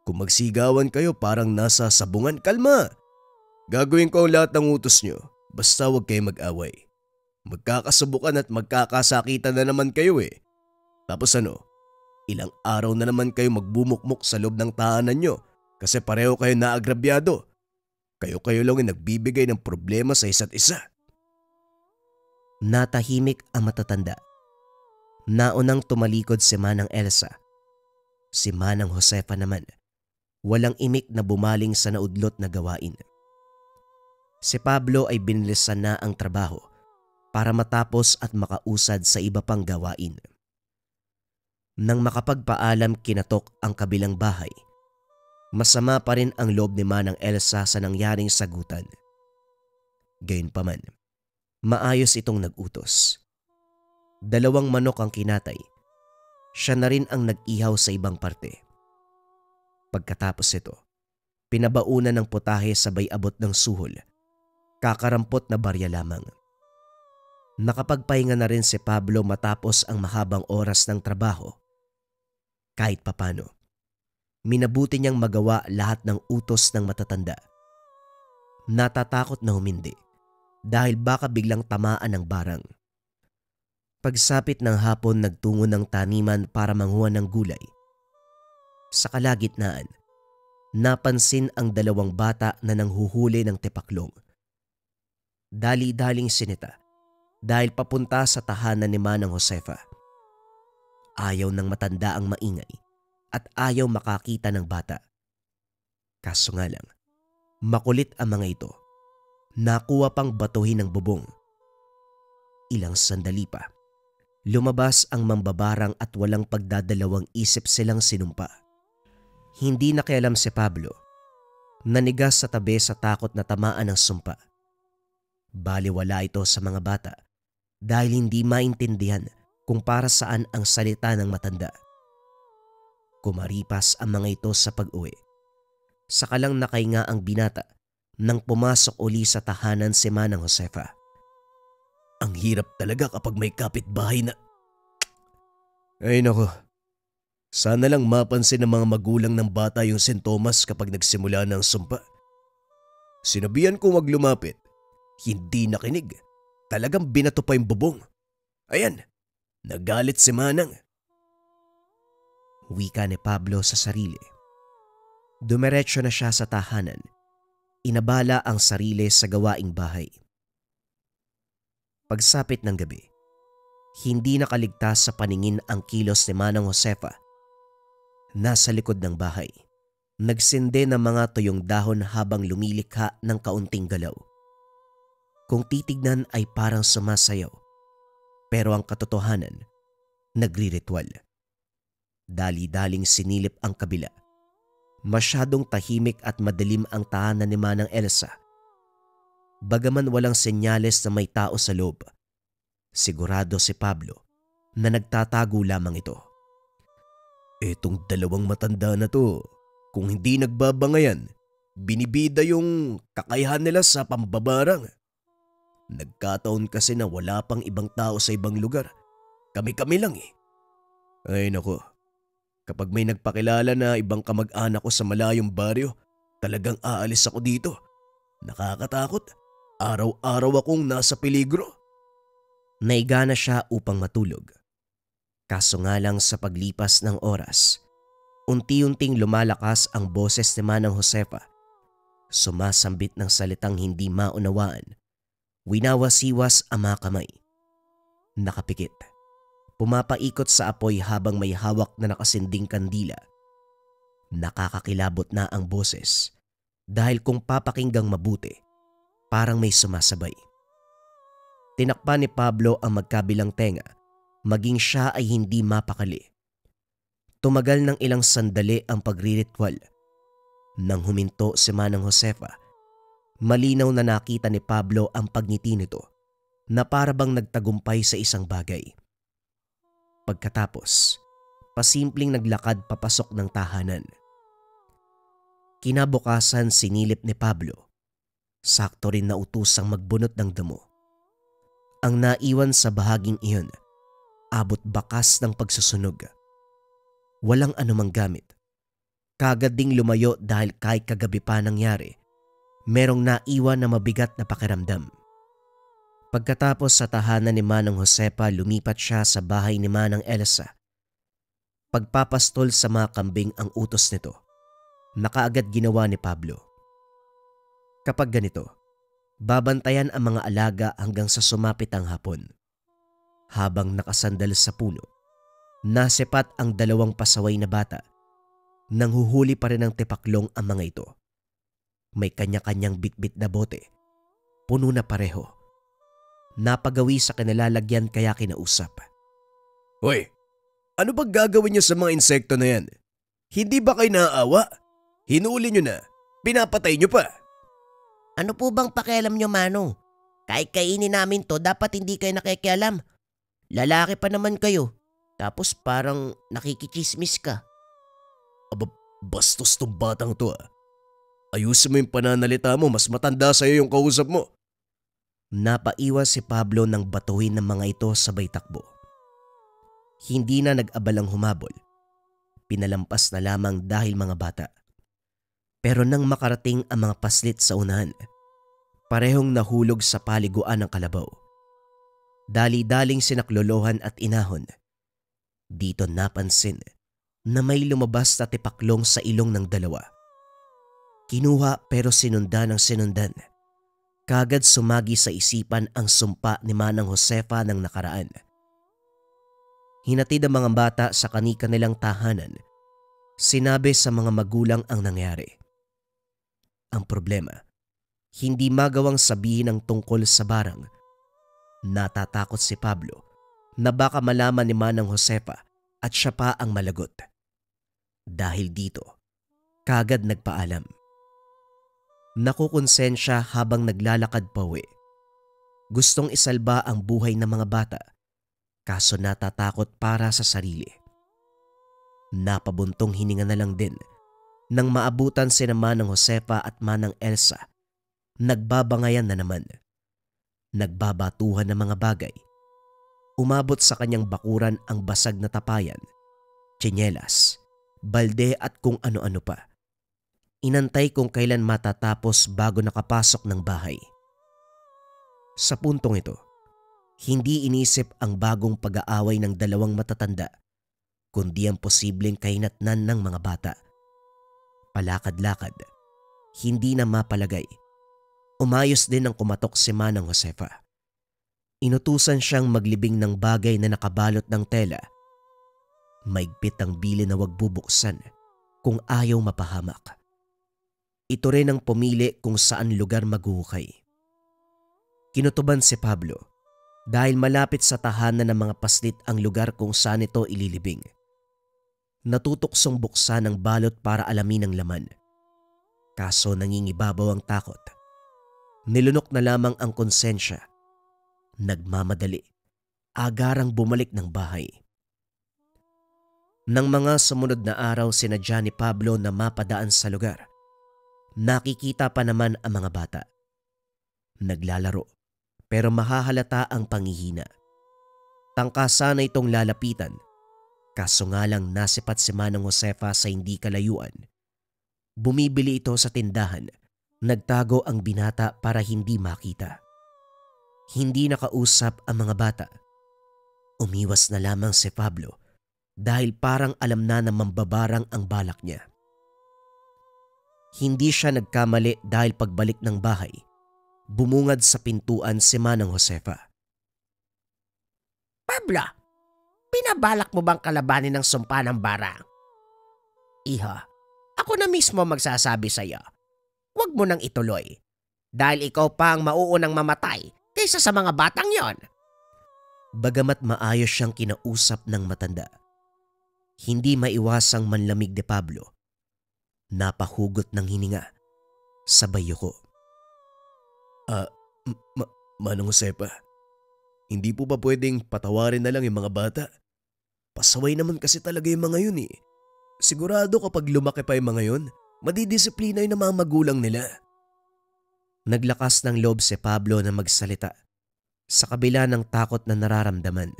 Speaker 2: Kung magsigawan kayo parang nasa sabungan, kalma. Gagawin ko ang lahat ng utos nyo, basta huwag kayo mag-away. Magkakasubukan at magkakasakitan na naman kayo eh. Tapos ano, ilang araw na naman kayo magbumukmok sa loob ng tahanan nyo kasi pareho kayo naagrabyado. Kayo-kayo lang yung nagbibigay ng problema sa isa't isa.
Speaker 1: Natahimik ang matatanda. Naunang tumalikod si Manang Elsa. Si Manang Josefa naman, walang imik na bumaling sa naudlot na gawain. Si Pablo ay binilisan na ang trabaho para matapos at makausad sa iba pang gawain. Nang makapagpaalam kinatok ang kabilang bahay, masama pa rin ang loob ni Manang Elsa sa nangyaring sagutan. Gayunpaman, maayos itong nag-utos. 2 manok ang kinatay. Siya na rin ang nag-ihaw sa ibang parte. Pagkatapos ito, pinabaunan ng putahe sabay abot ng suhol. Kakarampot na barya lamang. Nakapagpahinga na rin si Pablo matapos ang mahabang oras ng trabaho. Kahit papano, minabuti niyang magawa lahat ng utos ng matatanda. Natatakot na humindi dahil baka biglang tamaan ng barang. Pagsapit ng hapon nagtungo ng taniman para manguha ng gulay. Sa kalagitnaan, napansin ang 2 bata na nanghuhuli ng tepaklong. Dali-daling sinita dahil papunta sa tahanan ni Manang Josefa. Ayaw ng matanda ang maingay at ayaw makakita ng bata. Kaso nga lang, makulit ang mga ito. Nakuha pang batuhin ng bubong. Ilang sandali pa, lumabas ang mambabarang at walang pagdadalawang isip silang sinumpa. Hindi nakialam si Pablo. Nanigas sa tabi sa takot na tamaan ng sumpa. Baliwala ito sa mga bata dahil hindi maintindihan kung para saan ang salita ng matanda. Kumaripas ang mga ito sa pag-uwi. Saka lang nakahinga ang binata nang pumasok uli sa tahanan si Manang Josefa.
Speaker 2: Ang hirap talaga kapag may kapitbahay na... Ay nako, sana lang mapansin ng mga magulang ng bata yung sintomas kapag nagsimula ng sumpa. Sinabihan ko wag lumapit, hindi nakinig. Talagang binato pa yung bubong. Ayan, nagalit si Manang.
Speaker 1: Wika ni Pablo sa sarili. Dumiretso na siya sa tahanan. Inabala ang sarili sa gawaing bahay. Pagsapit ng gabi, hindi nakaligtas sa paningin ang kilos ni Manang Josefa. Nasa likod ng bahay, nagsindi ng mga tuyong dahon habang lumilikha ng kaunting galaw. Kung titignan ay parang sumasayaw, pero ang katotohanan, nagriritual. Dali-daling sinilip ang kabila. Masyadong tahimik at madilim ang tahanan ni Manang Elsa. Bagaman walang senyales na may tao sa loob, sigurado si Pablo na nagtatago lamang ito.
Speaker 2: Etong 2 matanda na to, kung hindi nagbabangayan, binibida yung kakayahan nila sa pambabarang. Nagkataon kasi na wala pang ibang tao sa ibang lugar. Kami-kami lang eh. Ay nako, kapag may nagpakilala na ibang kamag-anak ko sa malayong baryo, talagang aalis ako dito. Nakakatakot. Araw-araw akong nasa peligro.
Speaker 1: Naiga na siya upang matulog. Kaso nga lang sa paglipas ng oras, unti-unting lumalakas ang boses ni Manang Josefa. Sumasambit ng salitang hindi maunawaan. Winawasiwas ang mga kamay. Nakapikit. Pumapaikot sa apoy habang may hawak na nakasinding kandila. Nakakakilabot na ang boses dahil kung papakinggang mabuti, parang may sumasabay. Tinakpan ni Pablo ang magkabilang tenga maging siya ay hindi mapakali. Tumagal ng ilang sandali ang pagriritual. Nang huminto si Manang Josefa, malinaw na nakita ni Pablo ang pagngiti nito na para bang nagtagumpay sa isang bagay. Pagkatapos, pasimpleng naglakad papasok ng tahanan. Kinabukasan sinilip ni Pablo. Sakto rin na utusang magbunot ng damo. Ang naiwan sa bahaging iyon, abot bakas ng pagsusunog. Walang anumang gamit. Kagad ding lumayo dahil kahit kagabi pa nangyari, merong naiwan na mabigat na pakiramdam. Pagkatapos sa tahanan ni Manang Josefa, lumipat siya sa bahay ni Manang Elsa. Pagpapastol sa mga kambing ang utos nito, na kaagad ginawa ni Pablo. Kapag ganito, babantayan ang mga alaga hanggang sa sumapit ang hapon. Habang nakasandal sa puno, nasipat ang 2 pasaway na bata. Nanghuhuli pa rin ng tipaklong ang mga ito. May kanya-kanyang bitbit na bote. Puno na pareho. Napagawi sa kanilalagyan kaya kinausap.
Speaker 2: Hoy, ano ba gagawin niyo sa mga insekto na yan? Hindi ba kayo naaawa? Hinuli niyo na. Pinapatay niyo pa.
Speaker 3: Ano po bang pakialam nyo, Manong? Kahit kainin namin to, dapat hindi kayo nakikialam. Lalaki pa naman kayo. Tapos parang nakikichismis ka.
Speaker 2: Aba, bastos tong batang to ah. Ayusin mo yung pananalita mo, mas matanda sa'yo yung kausap mo.
Speaker 1: Napaiwas si Pablo nang batuhin ng mga ito sabay takbo. Hindi na nag-abalang humabol. Pinalampas na lamang dahil mga bata. Pero nang makarating ang mga paslit sa unahan, parehong nahulog sa paliguan ng kalabaw. Dali-daling sinaklolohan at inahon. Dito napansin na may lumabas na tipaklong sa ilong ng 2. Kinuha pero sinundan ng sinundan. Kagad sumagi sa isipan ang sumpa ni Manang Josefa ng nakaraan. Hinatid ang mga bata sa kani-kanilang tahanan. Sinabi sa mga magulang ang nangyari. Ang problema, hindi magawang sabihin ang tungkol sa barang. Natatakot si Pablo na baka malaman ni Manang Josefa at siya pa ang malagot. Dahil dito, kagad nagpaalam. Nakukonsensya habang naglalakad pauwi. Gustong isalba ang buhay ng mga bata, kaso natatakot para sa sarili. Napabuntong hininga na lang din nang maabutan sina Manang Josefa at Manang Elsa. Nagbabangayan na naman. Nagbabatuhan ng mga bagay. Umabot sa kanyang bakuran ang basag na tapayan, tsinelas, balde at kung ano-ano pa. Inantay kung kailan matatapos bago nakapasok ng bahay. Sa puntong ito, hindi inisip ang bagong pag-aaway ng 2 matatanda, kundi ang posibleng kahinatnan ng mga bata. Palakad-lakad, hindi na mapalagay. Umayos din ang kumatok si Manang Josefa. Inutusan siyang maglibing ng bagay na nakabalot ng tela. Maigpit ang bili na wag bubuksan kung ayaw mapahamak. Ito rin ang pumili kung saan lugar maghuhukay. Kinutuban si Pablo dahil malapit sa tahanan ng mga paslit ang lugar kung saan ito ililibing. Natutuksong buksan ang balot para alamin ang laman. Kaso nangingibabaw ang takot. Nilunok na lamang ang konsensya. Nagmamadali. Agarang bumalik ng bahay. Nang mga sumunod na araw sinadya ni Pablo na mapadaan sa lugar, nakikita pa naman ang mga bata. Naglalaro pero mahahalata ang panghihina. Tangka sana itong lalapitan. Kaso nga lang nasipat si Manang Josefa sa hindi kalayuan. Bumibili ito sa tindahan. Nagtago ang binata para hindi makita. Hindi nakausap ang mga bata. Umiwas na lamang si Pablo dahil parang alam na mambabarang ang balak niya. Hindi siya nagkamali dahil pagbalik ng bahay, bumungad sa pintuan si Manang Josefa.
Speaker 3: Pablo, pinabalak mo bang kalabanin ng sumpa ng barang? Iha, ako na mismo magsasabi sa iyo. Huwag mo nang ituloy. Dahil ikaw pa ang mauunang mamatay kaysa sa mga batang yon.
Speaker 1: Bagamat maayos siyang kinausap ng matanda, hindi maiwasang manlamig ni Pablo. Napahugot ng hininga, sabay yuko.
Speaker 2: Manong Josefa, hindi po ba pwedeng patawarin na lang yung mga bata? Pasaway naman kasi talaga yung mga yun eh. Sigurado kapag lumaki pa yung mga yun, madidisiplina yung mga magulang nila.
Speaker 1: Naglakas ng loob si Pablo na magsalita sa kabila ng takot na nararamdaman.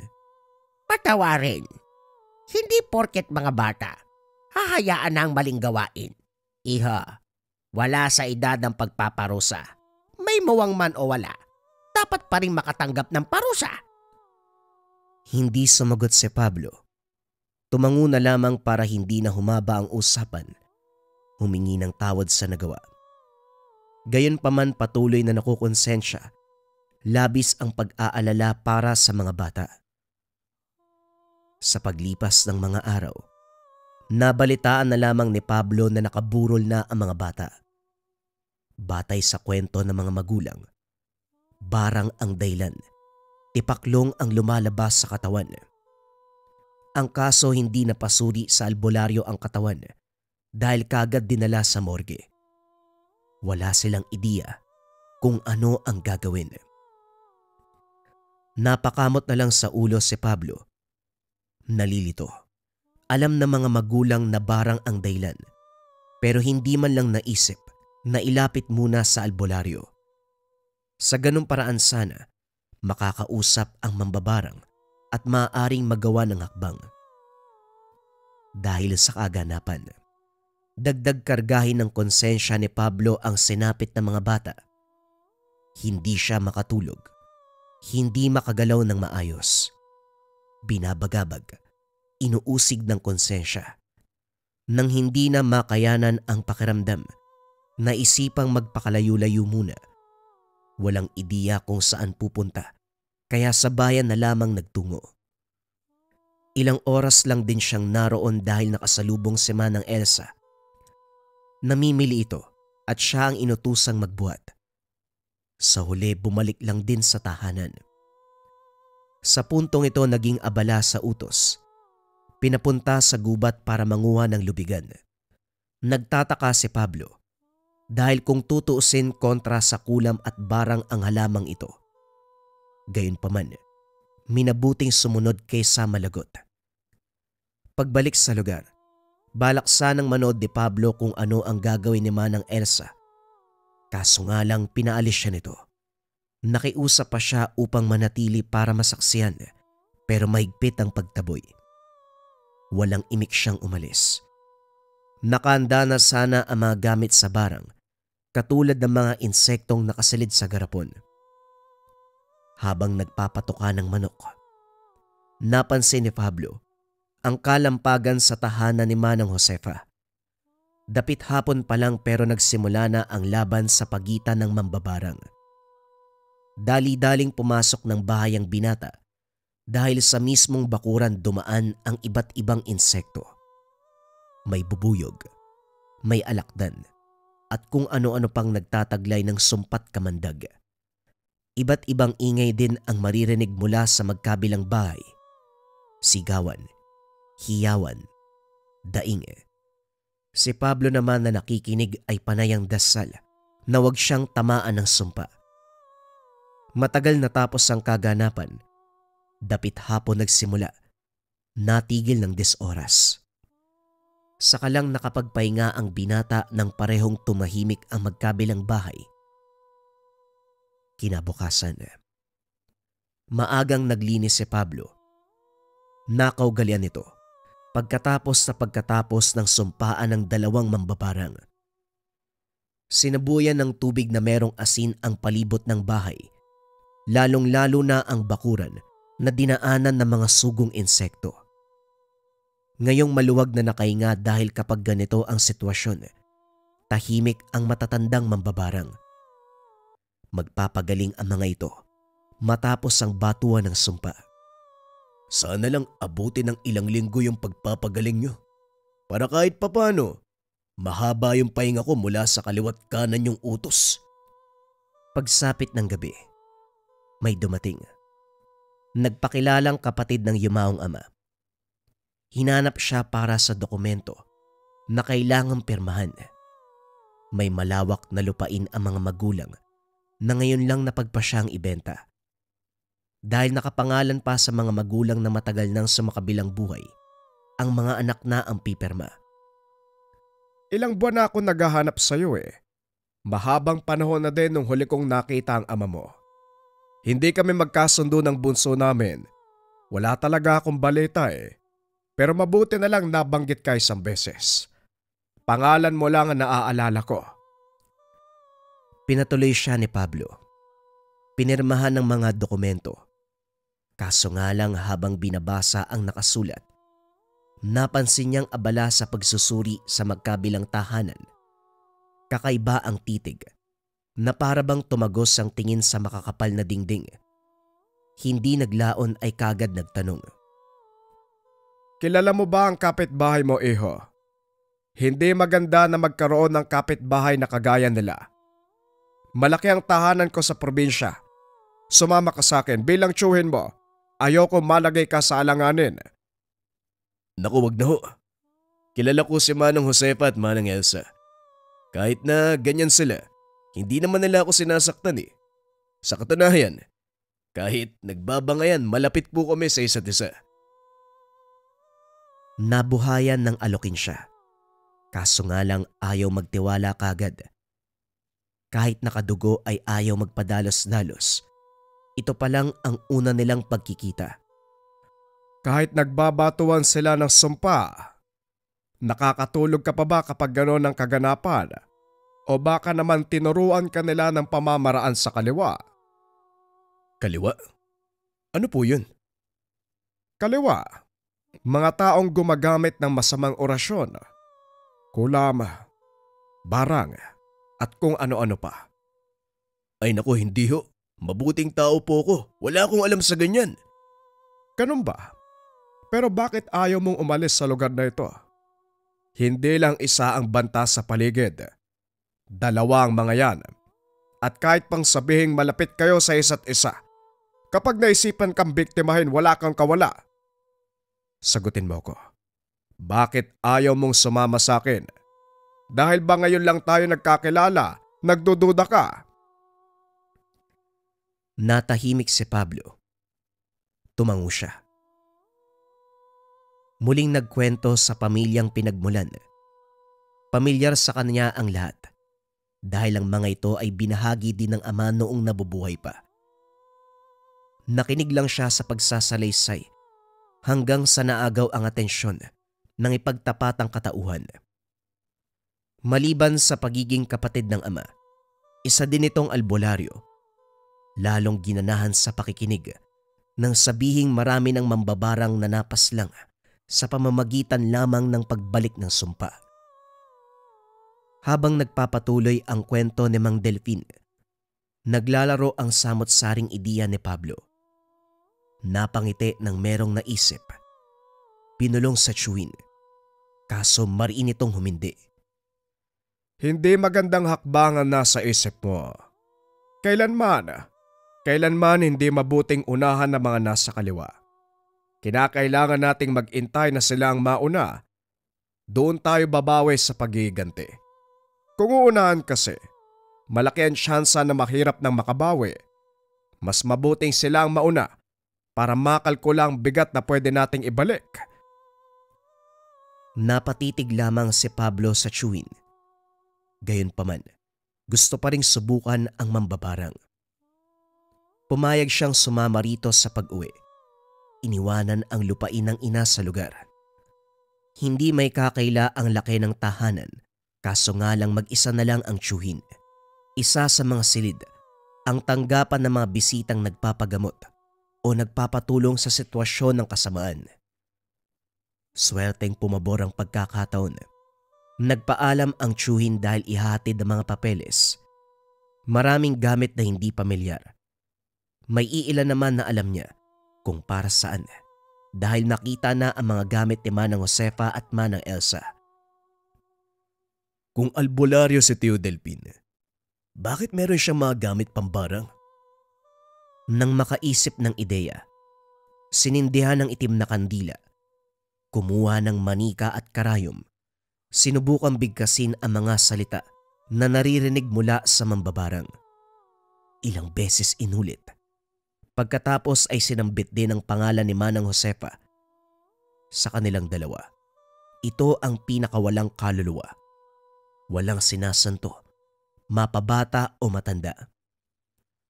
Speaker 3: Patawarin. Hindi porket mga bata, hahayaan na ang maling gawain. Iha, wala sa edad ng pagpaparusa. May mawang man o wala, dapat pa rin makatanggap ng parusa.
Speaker 1: Hindi sumagot si Pablo. Tumango na lamang para hindi na humaba ang usapan. Humingi ng tawad sa nagawa. Gayunpaman patuloy na nakukonsensya. Labis ang pag-aalala para sa mga bata. Sa paglipas ng mga araw, nabalitaan na lamang ni Pablo na nakaburol na ang mga bata. Batay sa kwento ng mga magulang, barang ang dahilan, tipaklong ang lumalabas sa katawan. Ang kaso hindi napasuri sa albularyo ang katawan dahil kagad dinala sa morgue. Wala silang ideya kung ano ang gagawin. Napakamot na lang sa ulo si Pablo. Nalilito. Alam ng mga magulang na barang ang dahilan, pero hindi man lang naisip na ilapit muna sa albularyo. Sa ganung paraan sana, makakausap ang mambabarang at maaaring magawa ng hakbang. Dahil sa kaganapan, dagdag kargahin ng konsensya ni Pablo ang sinapit ng mga bata. Hindi siya makatulog, hindi makagalaw ng maayos. Binabagabag, inuusig ng konsensya. Nang hindi na makayanan ang pakiramdam, naisipang magpakalayo-layo muna. Walang ideya kung saan pupunta, kaya sa bayan na lamang nagtungo. Ilang oras lang din siyang naroon dahil nakasalubong si Manang Elsa. Namimili ito at siya ang inutusang magbuhat. Sa huli bumalik lang din sa tahanan. Sa puntong ito naging abala sa utos. Pinapunta sa gubat para manguha ng lubigan. Nagtataka si Pablo dahil kung tutuusin kontra sa kulam at barang ang halamang ito. Gayunpaman, minabuting sumunod kaysa malagot. Pagbalik sa lugar, balak sanang manood ni Pablo kung ano ang gagawin ni Manang Elsa. Kaso nga lang pinaalis siya nito. Nakiusap pa siya upang manatili para masaksihan, pero mahigpit ang pagtaboy. Walang imik siyang umalis. Nakahanda na sana ang mga gamit sa barang, katulad ng mga insektong nakasilid sa garapon. Habang nagpapatuka ng manok, napansin ni Pablo ang kalampagan sa tahanan ni Manang Josefa. Dapit hapon pa lang pero nagsimula na ang laban sa pagitan ng mambabarang. Dali-daling pumasok ng bahay ang binata dahil sa mismong bakuran dumaan ang iba't ibang insekto. May bubuyog, may alakdan, at kung ano-ano pang nagtataglay ng sumpat kamandag. Iba't ibang ingay din ang maririnig mula sa magkabilang bahay. Sigawan, hiyawan, daing. Si Pablo naman na nakikinig ay panayang dasal na huwag siyang tamaan ng sumpa. Matagal natapos ang kaganapan. Dapit hapon nagsimula. Natigil ng 10 oras. Saka lang nakapagpahinga ang binata nang parehong tumahimik ang magkabilang bahay. Kinabukasan, maagang naglinis si Pablo. Nakaugalian nito pagkatapos ng sumpaan ng 2 mambabarang. Sinabuyan ng tubig na merong asin ang palibot ng bahay, lalong-lalo na ang bakuran na dinaanan ng mga sugong insekto. Ngayong maluwag na nakahinga dahil kapag ganito ang sitwasyon, tahimik ang matatandang mambabarang. Magpapagaling ang mga ito matapos ang batuan ng sumpa.
Speaker 2: Sana lang abutin ng ilang linggo yung pagpapagaling nyo. Para kahit papano, mahaba yung pahinga ko mula sa kaliwat kanan yung utos.
Speaker 1: Pagsapit ng gabi, may dumating. nagpakilalang kapatid ng yumaong ama. Hinanap siya para sa dokumento na kailangang pirmahan. May malawak na lupain ang mga magulang na ngayon lang napagpasyang ibenta. Dahil nakapangalan pa sa mga magulang na matagal nang sumakabilang buhay, ang mga anak na ang pipirma.
Speaker 4: Ilang buwan na ako naghahanap sa'yo eh. Mahabang panahon na din nung huli kong nakita ang ama mo. Hindi kami magkasundo ng bunso namin. Wala talaga akong balita eh. Pero mabuti na lang nabanggit ka isang beses. Pangalan mo lang ang naaalala ko.
Speaker 1: Pinatuloy siya ni Pablo. Pinirmahan ng mga dokumento. Kaso nga lang habang binabasa ang nakasulat, napansin niyang abala sa pagsusuri sa magkabilang tahanan. Kakaiba ang titig, na parabang tumagos ang tingin sa makakapal na dingding. Hindi naglaon ay kagad nagtanong.
Speaker 4: Kilala mo ba ang kapitbahay mo, iho? Hindi maganda na magkaroon ng kapitbahay na kagaya nila. Malaki ang tahanan ko sa probinsya. Sumama ka sa akin bilang tiyuhin mo. Ayoko malagay ka sa alanganin.
Speaker 2: Naku, wag na ho. Kilala ko si Manong Josefa at Manang Elsa. Kahit na ganyan sila, hindi naman nila ako sinasaktan eh. Sa katunayan, kahit nagbabangayan, malapit po kami sa isa't isa.
Speaker 1: Nabuhayan ng alokin siya. Kaso nga lang ayaw magtiwala kagad. Kahit nakadugo ay ayaw magpadalos-dalos. Ito pa lang ang una nilang pagkikita.
Speaker 4: Kahit nagbabatuan sila ng sumpa, nakakatulog ka pa ba kapag gano'n ang kaganapan? O baka naman tinuruan ka nila ng pamamaraan sa kaliwa?
Speaker 2: Kaliwa? Ano po yun?
Speaker 4: Kaliwa, mga taong gumagamit ng masamang orasyon, kulam, barang, at kung ano-ano pa.
Speaker 2: Ay naku, hindi ho. Mabuting tao po ko. Wala akong alam sa ganyan.
Speaker 4: Ganun ba? Pero bakit ayaw mong umalis sa lugar na ito? Hindi lang isa ang banta sa paligid. Dalawa ang mga yan. At kahit pang sabihing malapit kayo sa isa't isa, kapag naisipan kang biktimahin, wala kang kawala. Sagutin mo ko. Bakit ayaw mong sumama sa akin? Dahil ba ngayon lang tayo nagkakilala, nagdududa ka?
Speaker 1: Natahimik si Pablo. Tumango siya. Muling nagkwento sa pamilyang pinagmulan. Pamilyar sa kanya ang lahat dahil ang mga ito ay binahagi din ng ama noong nabubuhay pa. Nakinig lang siya sa pagsasalaysay hanggang sa naagaw ang atensyon ng ipagtapatang katauhan. Maliban sa pagiging kapatid ng ama, isa din itong albularyo. Lalong ginanahan sa pakikinig nang sabihing marami ng mambabarang na napaslang sa pamamagitan lamang ng pagbalik ng sumpa. Habang nagpapatuloy ang kwento ni Mang Delfin, naglalaro ang samot-saring ideya ni Pablo. Napangiti ng merong naisip. Pinulong sa tiyuhin, kaso mariin itong humindi.
Speaker 4: Hindi magandang hakbangan nasa isip mo. Kailanman hindi mabuting unahan ng mga nasa kaliwa. Kinakailangan nating mag-intay na sila ang mauna. Doon tayo babawi sa pagiganti. Kung uunahan kasi, malaki ang tsansa na mahirap nang makabawi. Mas mabuting sila ang mauna para makalkula ang bigat na pwede nating ibalik.
Speaker 1: Napatitig lamang si Pablo sa tiyuhin. Gayunpaman, gusto pa ring subukan ang mambabarang. Pumayag siyang sumama rito sa pag-uwi. Iniwanan ang lupain ng ina sa lugar. Hindi may kakaila ang laki ng tahanan, kaso nga lang mag-isa na lang ang tiyuhin. Isa sa mga silid, ang tanggapan ng mga bisitang nagpapagamot o nagpapatulong sa sitwasyon ng kasamaan. Swerteng pumabor ang pagkakataon. Nagpaalam ang tiyuhin dahil ihatid ang mga papeles. Maraming gamit na hindi pamilyar. May iilan naman na alam niya kung para saan dahil nakita na ang mga gamit ni Manang Josefa at Manang Elsa.
Speaker 2: Kung albularyo si Tio Delfin, bakit meron siyang mga gamit pambarang?
Speaker 1: Nang makaisip ng ideya, Sinindihan ng itim na kandila. Kumuha ng manika at karayom. Sinubukang bigkasin ang mga salita na naririnig mula sa mambabarang. Ilang beses inulit. Pagkatapos ay sinambit din ang pangalan ni Manang Josefa. Sa kanilang dalawa, ito ang pinakawalang kaluluwa. Walang sinasanto, mapabata o matanda.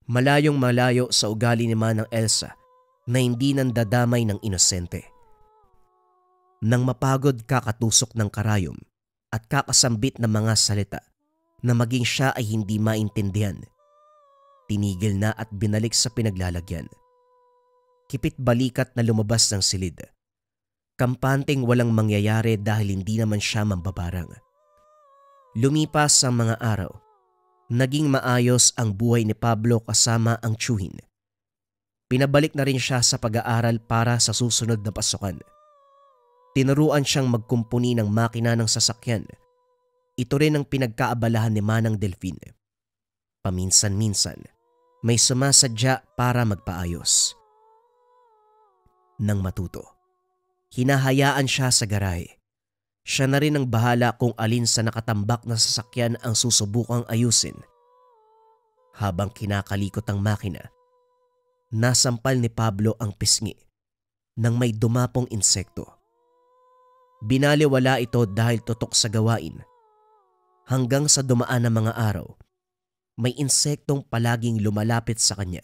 Speaker 1: Malayong malayo sa ugali ni Manang Elsa na hindi nandadamay ng inosente. Nang mapagod kakatusok ng karayom at kakasambit ng mga salita na maging siya ay hindi maintindihan, tinigil na at binalik sa pinaglalagyan. Kipit balikat na lumabas ng silid. Kampanteng walang mangyayari dahil hindi naman siya mambabarang. Lumipas ang mga araw. Naging maayos ang buhay ni Pablo kasama ang tiyuhin. Pinabalik na rin siya sa pag-aaral para sa susunod na pasukan. Tinuruan siyang magkumpuni ng makina ng sasakyan. Ito rin ang pinagkaabalahan ni Manang Delfin. Paminsan-minsan, may sumasadya para magpaayos. Nang matuto, hinahayaan siya sa garahe. Siya na rin ang bahala kung alin sa nakatambak na sasakyan ang susubukang ayusin. Habang kinakalikot ang makina, nasampal ni Pablo ang pisngi ng may dumapong insekto. Binaliwala ito dahil tutok sa gawain. Hanggang sa dumaan ang mga araw, may insektong palaging lumalapit sa kanya.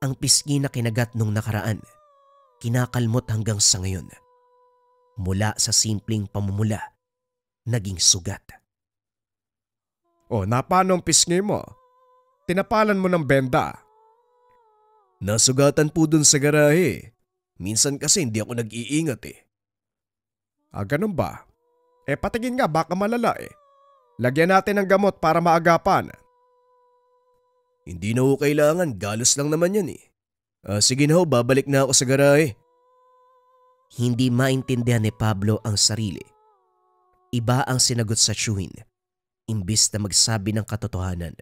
Speaker 1: Ang pisngi na kinagat nung nakaraan, kinakalmot hanggang sa ngayon. Mula sa simpleng pamumula, naging sugat.
Speaker 4: O, napano ang pisngi mo? Tinapalan mo ng benda.
Speaker 2: Nasugatan po dun sa garahe. Minsan kasi hindi ako nag-iingat eh.
Speaker 4: Ganun ba? Patingin nga, baka malala eh. Lagyan natin ng gamot para maagapan.
Speaker 2: Hindi na ho kailangan, galos lang naman yan eh. Sige na ho, babalik na ako sa garahe.
Speaker 1: Hindi maintindihan ni Pablo ang sarili. Iba ang sinagot sa tiyuhin, imbis na magsabi ng katotohanan.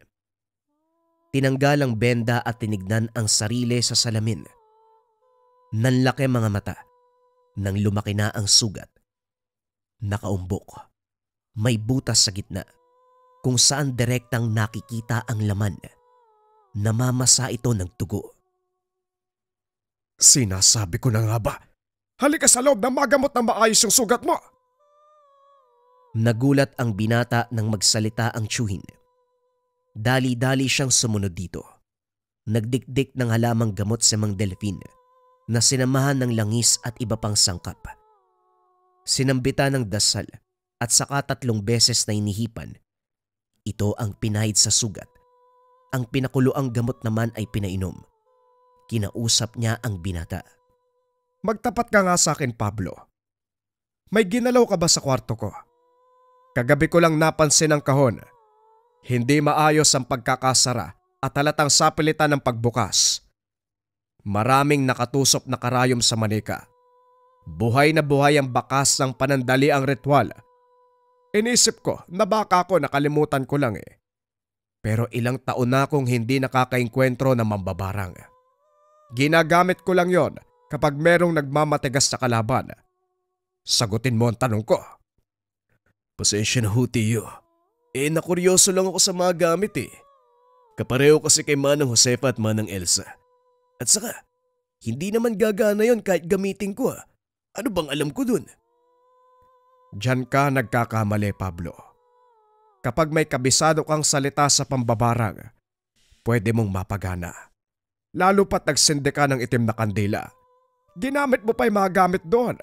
Speaker 1: Tinanggal ang benda at tinignan ang sarili sa salamin. Nanlaki mga mata, nang lumaki na ang sugat. Nakaumbok, may butas sa gitna, kung saan direktang nakikita ang laman. Namamasa ito ng dugo.
Speaker 4: Sinasabi ko na nga ba? Halika sa loob na magamot na maayos yung sugat mo.
Speaker 1: Nagulat ang binata nang magsalita ang tiyuhin. Dali-dali siyang sumunod dito. Nagdikdik ng halamang gamot si Mang Delfin na sinamahan ng langis at iba pang sangkap. Sinambitan ng dasal at saka 3 beses na inihipan. Ito ang pinahid sa sugat. Ang pinakuluang gamot naman ay pinainom. Kinausap niya ang binata.
Speaker 4: Magtapat ka nga sa akin, Pablo. May ginalaw ka ba sa kwarto ko? Kagabi ko lang napansin ang kahon. Hindi maayos ang pagkakasara at halatang sapilitan ng pagbukas. Maraming nakatusok na karayom sa manika. Buhay na buhay ang bakas ng panandali ang ritual. Inisip ko na baka ako nakalimutan ko lang eh. Pero ilang taon na akong hindi nakakaengkwentro ng mambabarang. Ginagamit ko lang yon kapag merong nagmamatigas sa kalaban. Sagutin mo ang tanong ko.
Speaker 2: Pasensya na ho, tiyo. Nakuryoso lang ako sa mga gamit eh. Kapareho kasi kay Manang Josefa at Manang Elsa. At saka, hindi naman gagana yon kahit gamitin ko ah. Ano bang alam ko dun?
Speaker 4: Diyan ka nagkakamali, Pablo. Kapag may kabisado kang salita sa pambabarang, pwede mong mapagana. Lalo pat nagsindi ka ng itim na kandila. Ginamit mo pa yung mga gamit doon.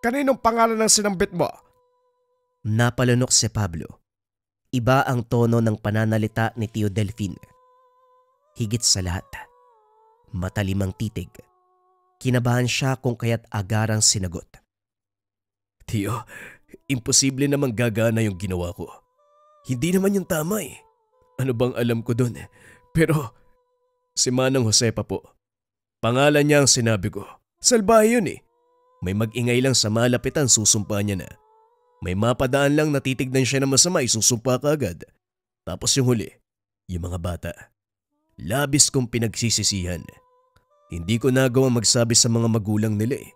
Speaker 4: Kaninong pangalan ng sinambit mo?
Speaker 1: Napalunok si Pablo. Iba ang tono ng pananalita ni Tio Delfin. Higit sa lahat, matalimang titig. Kinabahan siya kung kaya't agarang sinagot.
Speaker 2: Tiyo, imposible namang gagana yung ginawa ko. Hindi naman yung tama eh. Ano bang alam ko dun? Pero si Manang Josepa po. Pangalan niya ang sinabi ko. Salbahe yun eh. May mag-ingay lang sa malapitan, susumpa niya na. May mapadaan lang natitignan siya na masama, isusumpa ka agad. Tapos yung huli, yung mga bata. Labis kong pinagsisisihan. Hindi ko nagawang magsabi sa mga magulang nila eh.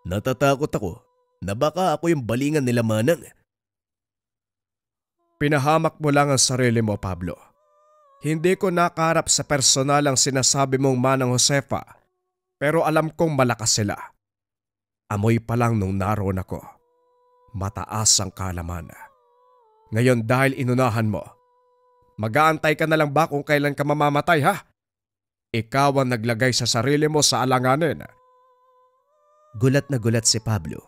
Speaker 2: Natatakot ako na baka ako yung balingan nila Manang.
Speaker 4: Pinahamak mo lang ang sarili mo, Pablo. Hindi ko nakaharap sa personal ang sinasabi mong Manang Josefa, pero alam kong malakas sila. Amoy pa lang nung naroon ako. Mataas ang kalaman. Ngayon dahil inunahan mo, mag-aantay ka na lang ba kung kailan ka mamamatay, ha? Ikaw ang naglagay sa sarili mo sa alanganin.
Speaker 1: Gulat na gulat si Pablo.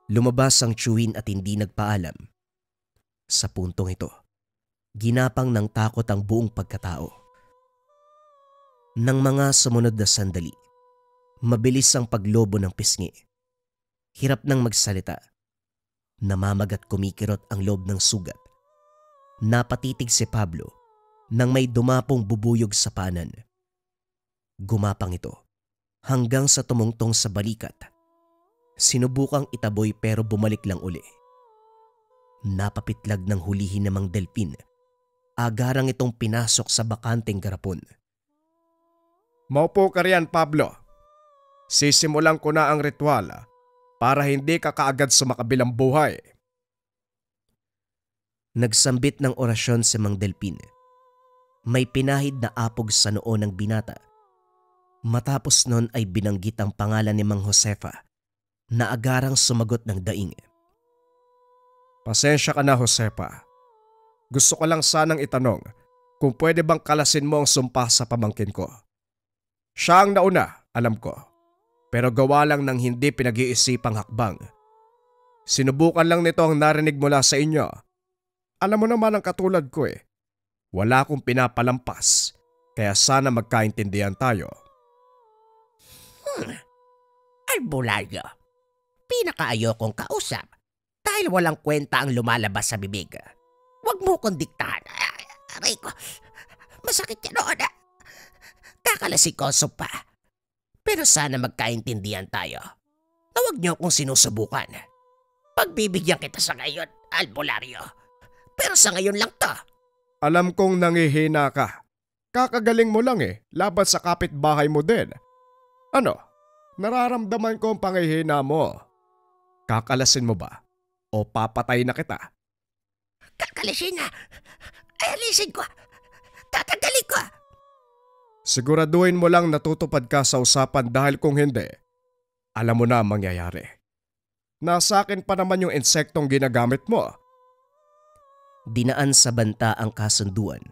Speaker 1: Lumabas ang tiyuhin at hindi nagpaalam. Sa puntong ito, ginapang ng takot ang buong pagkatao. Nang mga sumunod na sandali, mabilis ang paglobo ng pisngi. Hirap nang magsalita. Namamagat kumikirot ang loob ng sugat. Napatitig si Pablo nang may dumapong bubuyog sa panan. Gumapang ito hanggang sa tumungtong sa balikat. Sinubukang itaboy pero bumalik lang uli. Napapitlag ng hulihin namang delpin. Agarang itong pinasok sa bakanteng garapon.
Speaker 4: Maupo ka riyan, Pablo. Sisimulan ko na ang ritual para hindi ka kaagad sumakabilang buhay.
Speaker 1: Nagsambit ng orasyon si Mang Delpin. May pinahid na apog sa noo ng binata. Matapos nun ay binanggit ang pangalan ni Mang Josefa na agarang sumagot ng daing.
Speaker 4: Pasensya ka na, Josefa. Gusto ko lang sanang itanong kung pwede bang kalasin mo ang sumpa sa pamangkin ko. Siya ang nauna, alam ko. Pero gawa lang ng hindi pinag-iisipang hakbang. Sinubukan lang nito ang narinig mula sa inyo. Alam mo naman ang katulad ko eh. Wala akong pinapalampas, kaya sana magkaintindihan tayo.
Speaker 3: Albularyo, pinakaayokong kausap dahil walang kwenta ang lumalabas sa bibig. Huwag mo kong diktahan. Aray ko, masakit yan noon. Kakalasikoso pa. Pero sana magkaintindihan tayo. Na huwag niyo akong sinusubukan. Pagbibigyan kita sa ngayon, albularyo. Pero sa ngayon lang to.
Speaker 4: Alam kong nangihina ka. Kakagaling mo lang eh, laban sa kapitbahay mo din. Ano? Nararamdaman ko ang pangihina mo. Kakalasin mo ba? O papatay na kita?
Speaker 3: Kakalasin na. Alisin ko. Tatanggalin ko.
Speaker 4: Siguraduhin mo lang natutupad ka sa usapan dahil kung hindi, alam mo na ang mangyayari. Nasa akin pa naman yung insektong ginagamit mo.
Speaker 1: Dinaan sa banta ang kasunduan.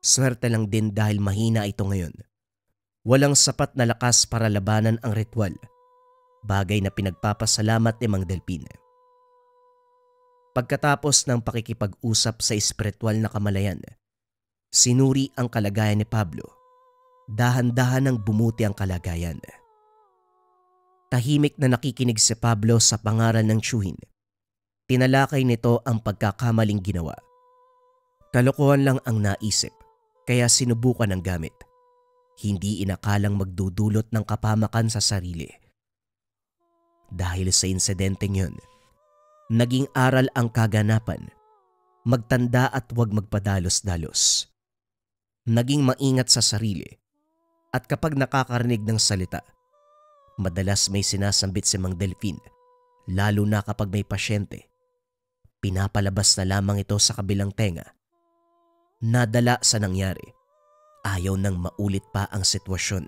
Speaker 1: Swerte lang din dahil mahina ito ngayon. Walang sapat na lakas para labanan ang ritual, bagay na pinagpapasalamat ni Mang Delpin. Pagkatapos ng pakikipag-usap sa espiritual na kamalayan, sinuri ang kalagayan ni Pablo. Dahan-dahan nang bumuti ang kalagayan. Tahimik na nakikinig si Pablo sa pangaral ng tiyuhin. Tinalakay nito ang pagkakamaling ginawa. Kalokohan lang ang naisip, kaya sinubukan ang gamit. Hindi inakalang magdudulot ng kapamakan sa sarili. Dahil sa insidenteng yun, naging aral ang kaganapan. Magtanda at huwag magpadalos-dalos. Naging maingat sa sarili. At kapag nakakarinig ng salita, madalas may sinasambit si Mang Delpin, lalo na kapag may pasyente. Pinapalabas na lamang ito sa kabilang tenga. Nadala sa nangyari, ayaw nang maulit pa ang sitwasyon.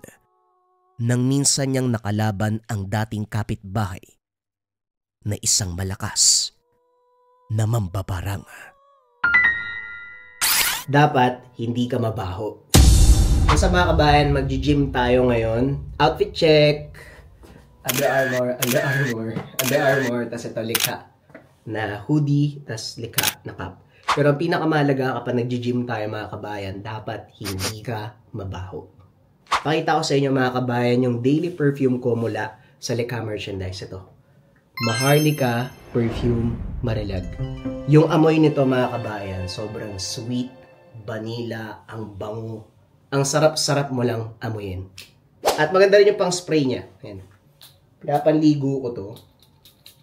Speaker 1: Nang minsan niyang nakalaban ang dating kapitbahay na isang malakas na mambabarang.
Speaker 5: Dapat hindi ka mabaho. Kung sa mga kabayan, mag-gym tayo ngayon. Outfit check. Under Armour, tas ito likha na hoodie, tas likha na cap. Pero ang pinakamahalaga kapag nag-gym tayo mga kabayan, dapat hindi ka mabaho. Pakita ko sa inyo mga kabayan yung daily perfume ko mula sa Likha merchandise. Ito, Maharlika Perfume Marilag. Yung amoy nito mga kabayan, sobrang sweet, vanilla, ang bango. Ang sarap-sarap mo lang amuyin. At maganda rin yung pang spray niya. Ayan. Pinapanligo ko to.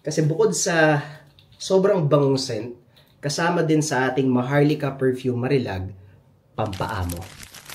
Speaker 5: Kasi bukod sa sobrang bangong scent, kasama din sa ating Maharlika Perfume Marilag, pampaamo.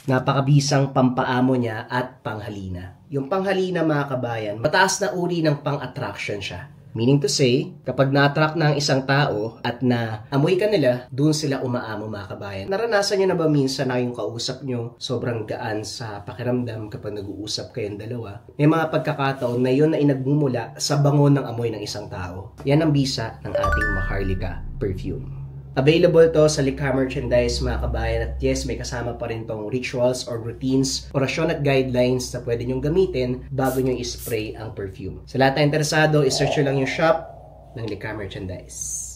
Speaker 5: Napakabisang pampaamo niya at panghalina. Yung panghalina mga kabayan, mataas na uri ng pang-attraction siya. Meaning to say, kapag na-attract na ang isang tao at na-amoy ka nila, dun sila umaamo mga kabayan. Naranasan niyo na ba minsan na yung kausap nyo sobrang gaan sa pakiramdam kapag nag-uusap kayong dalawa? May mga pagkakataon na yun na inagmumula sa bango ng amoy ng isang tao. Yan ang bisa ng ating Maharlika perfume. Available to sa Likha merchandise mga kabayan at yes, may kasama pa rin tong rituals or routines, orasyon at guidelines na pwede nyong gamitin bago nyo i-spray ang perfume. Sa lahat na interesado, isearch nyo lang yung shop ng Likha merchandise.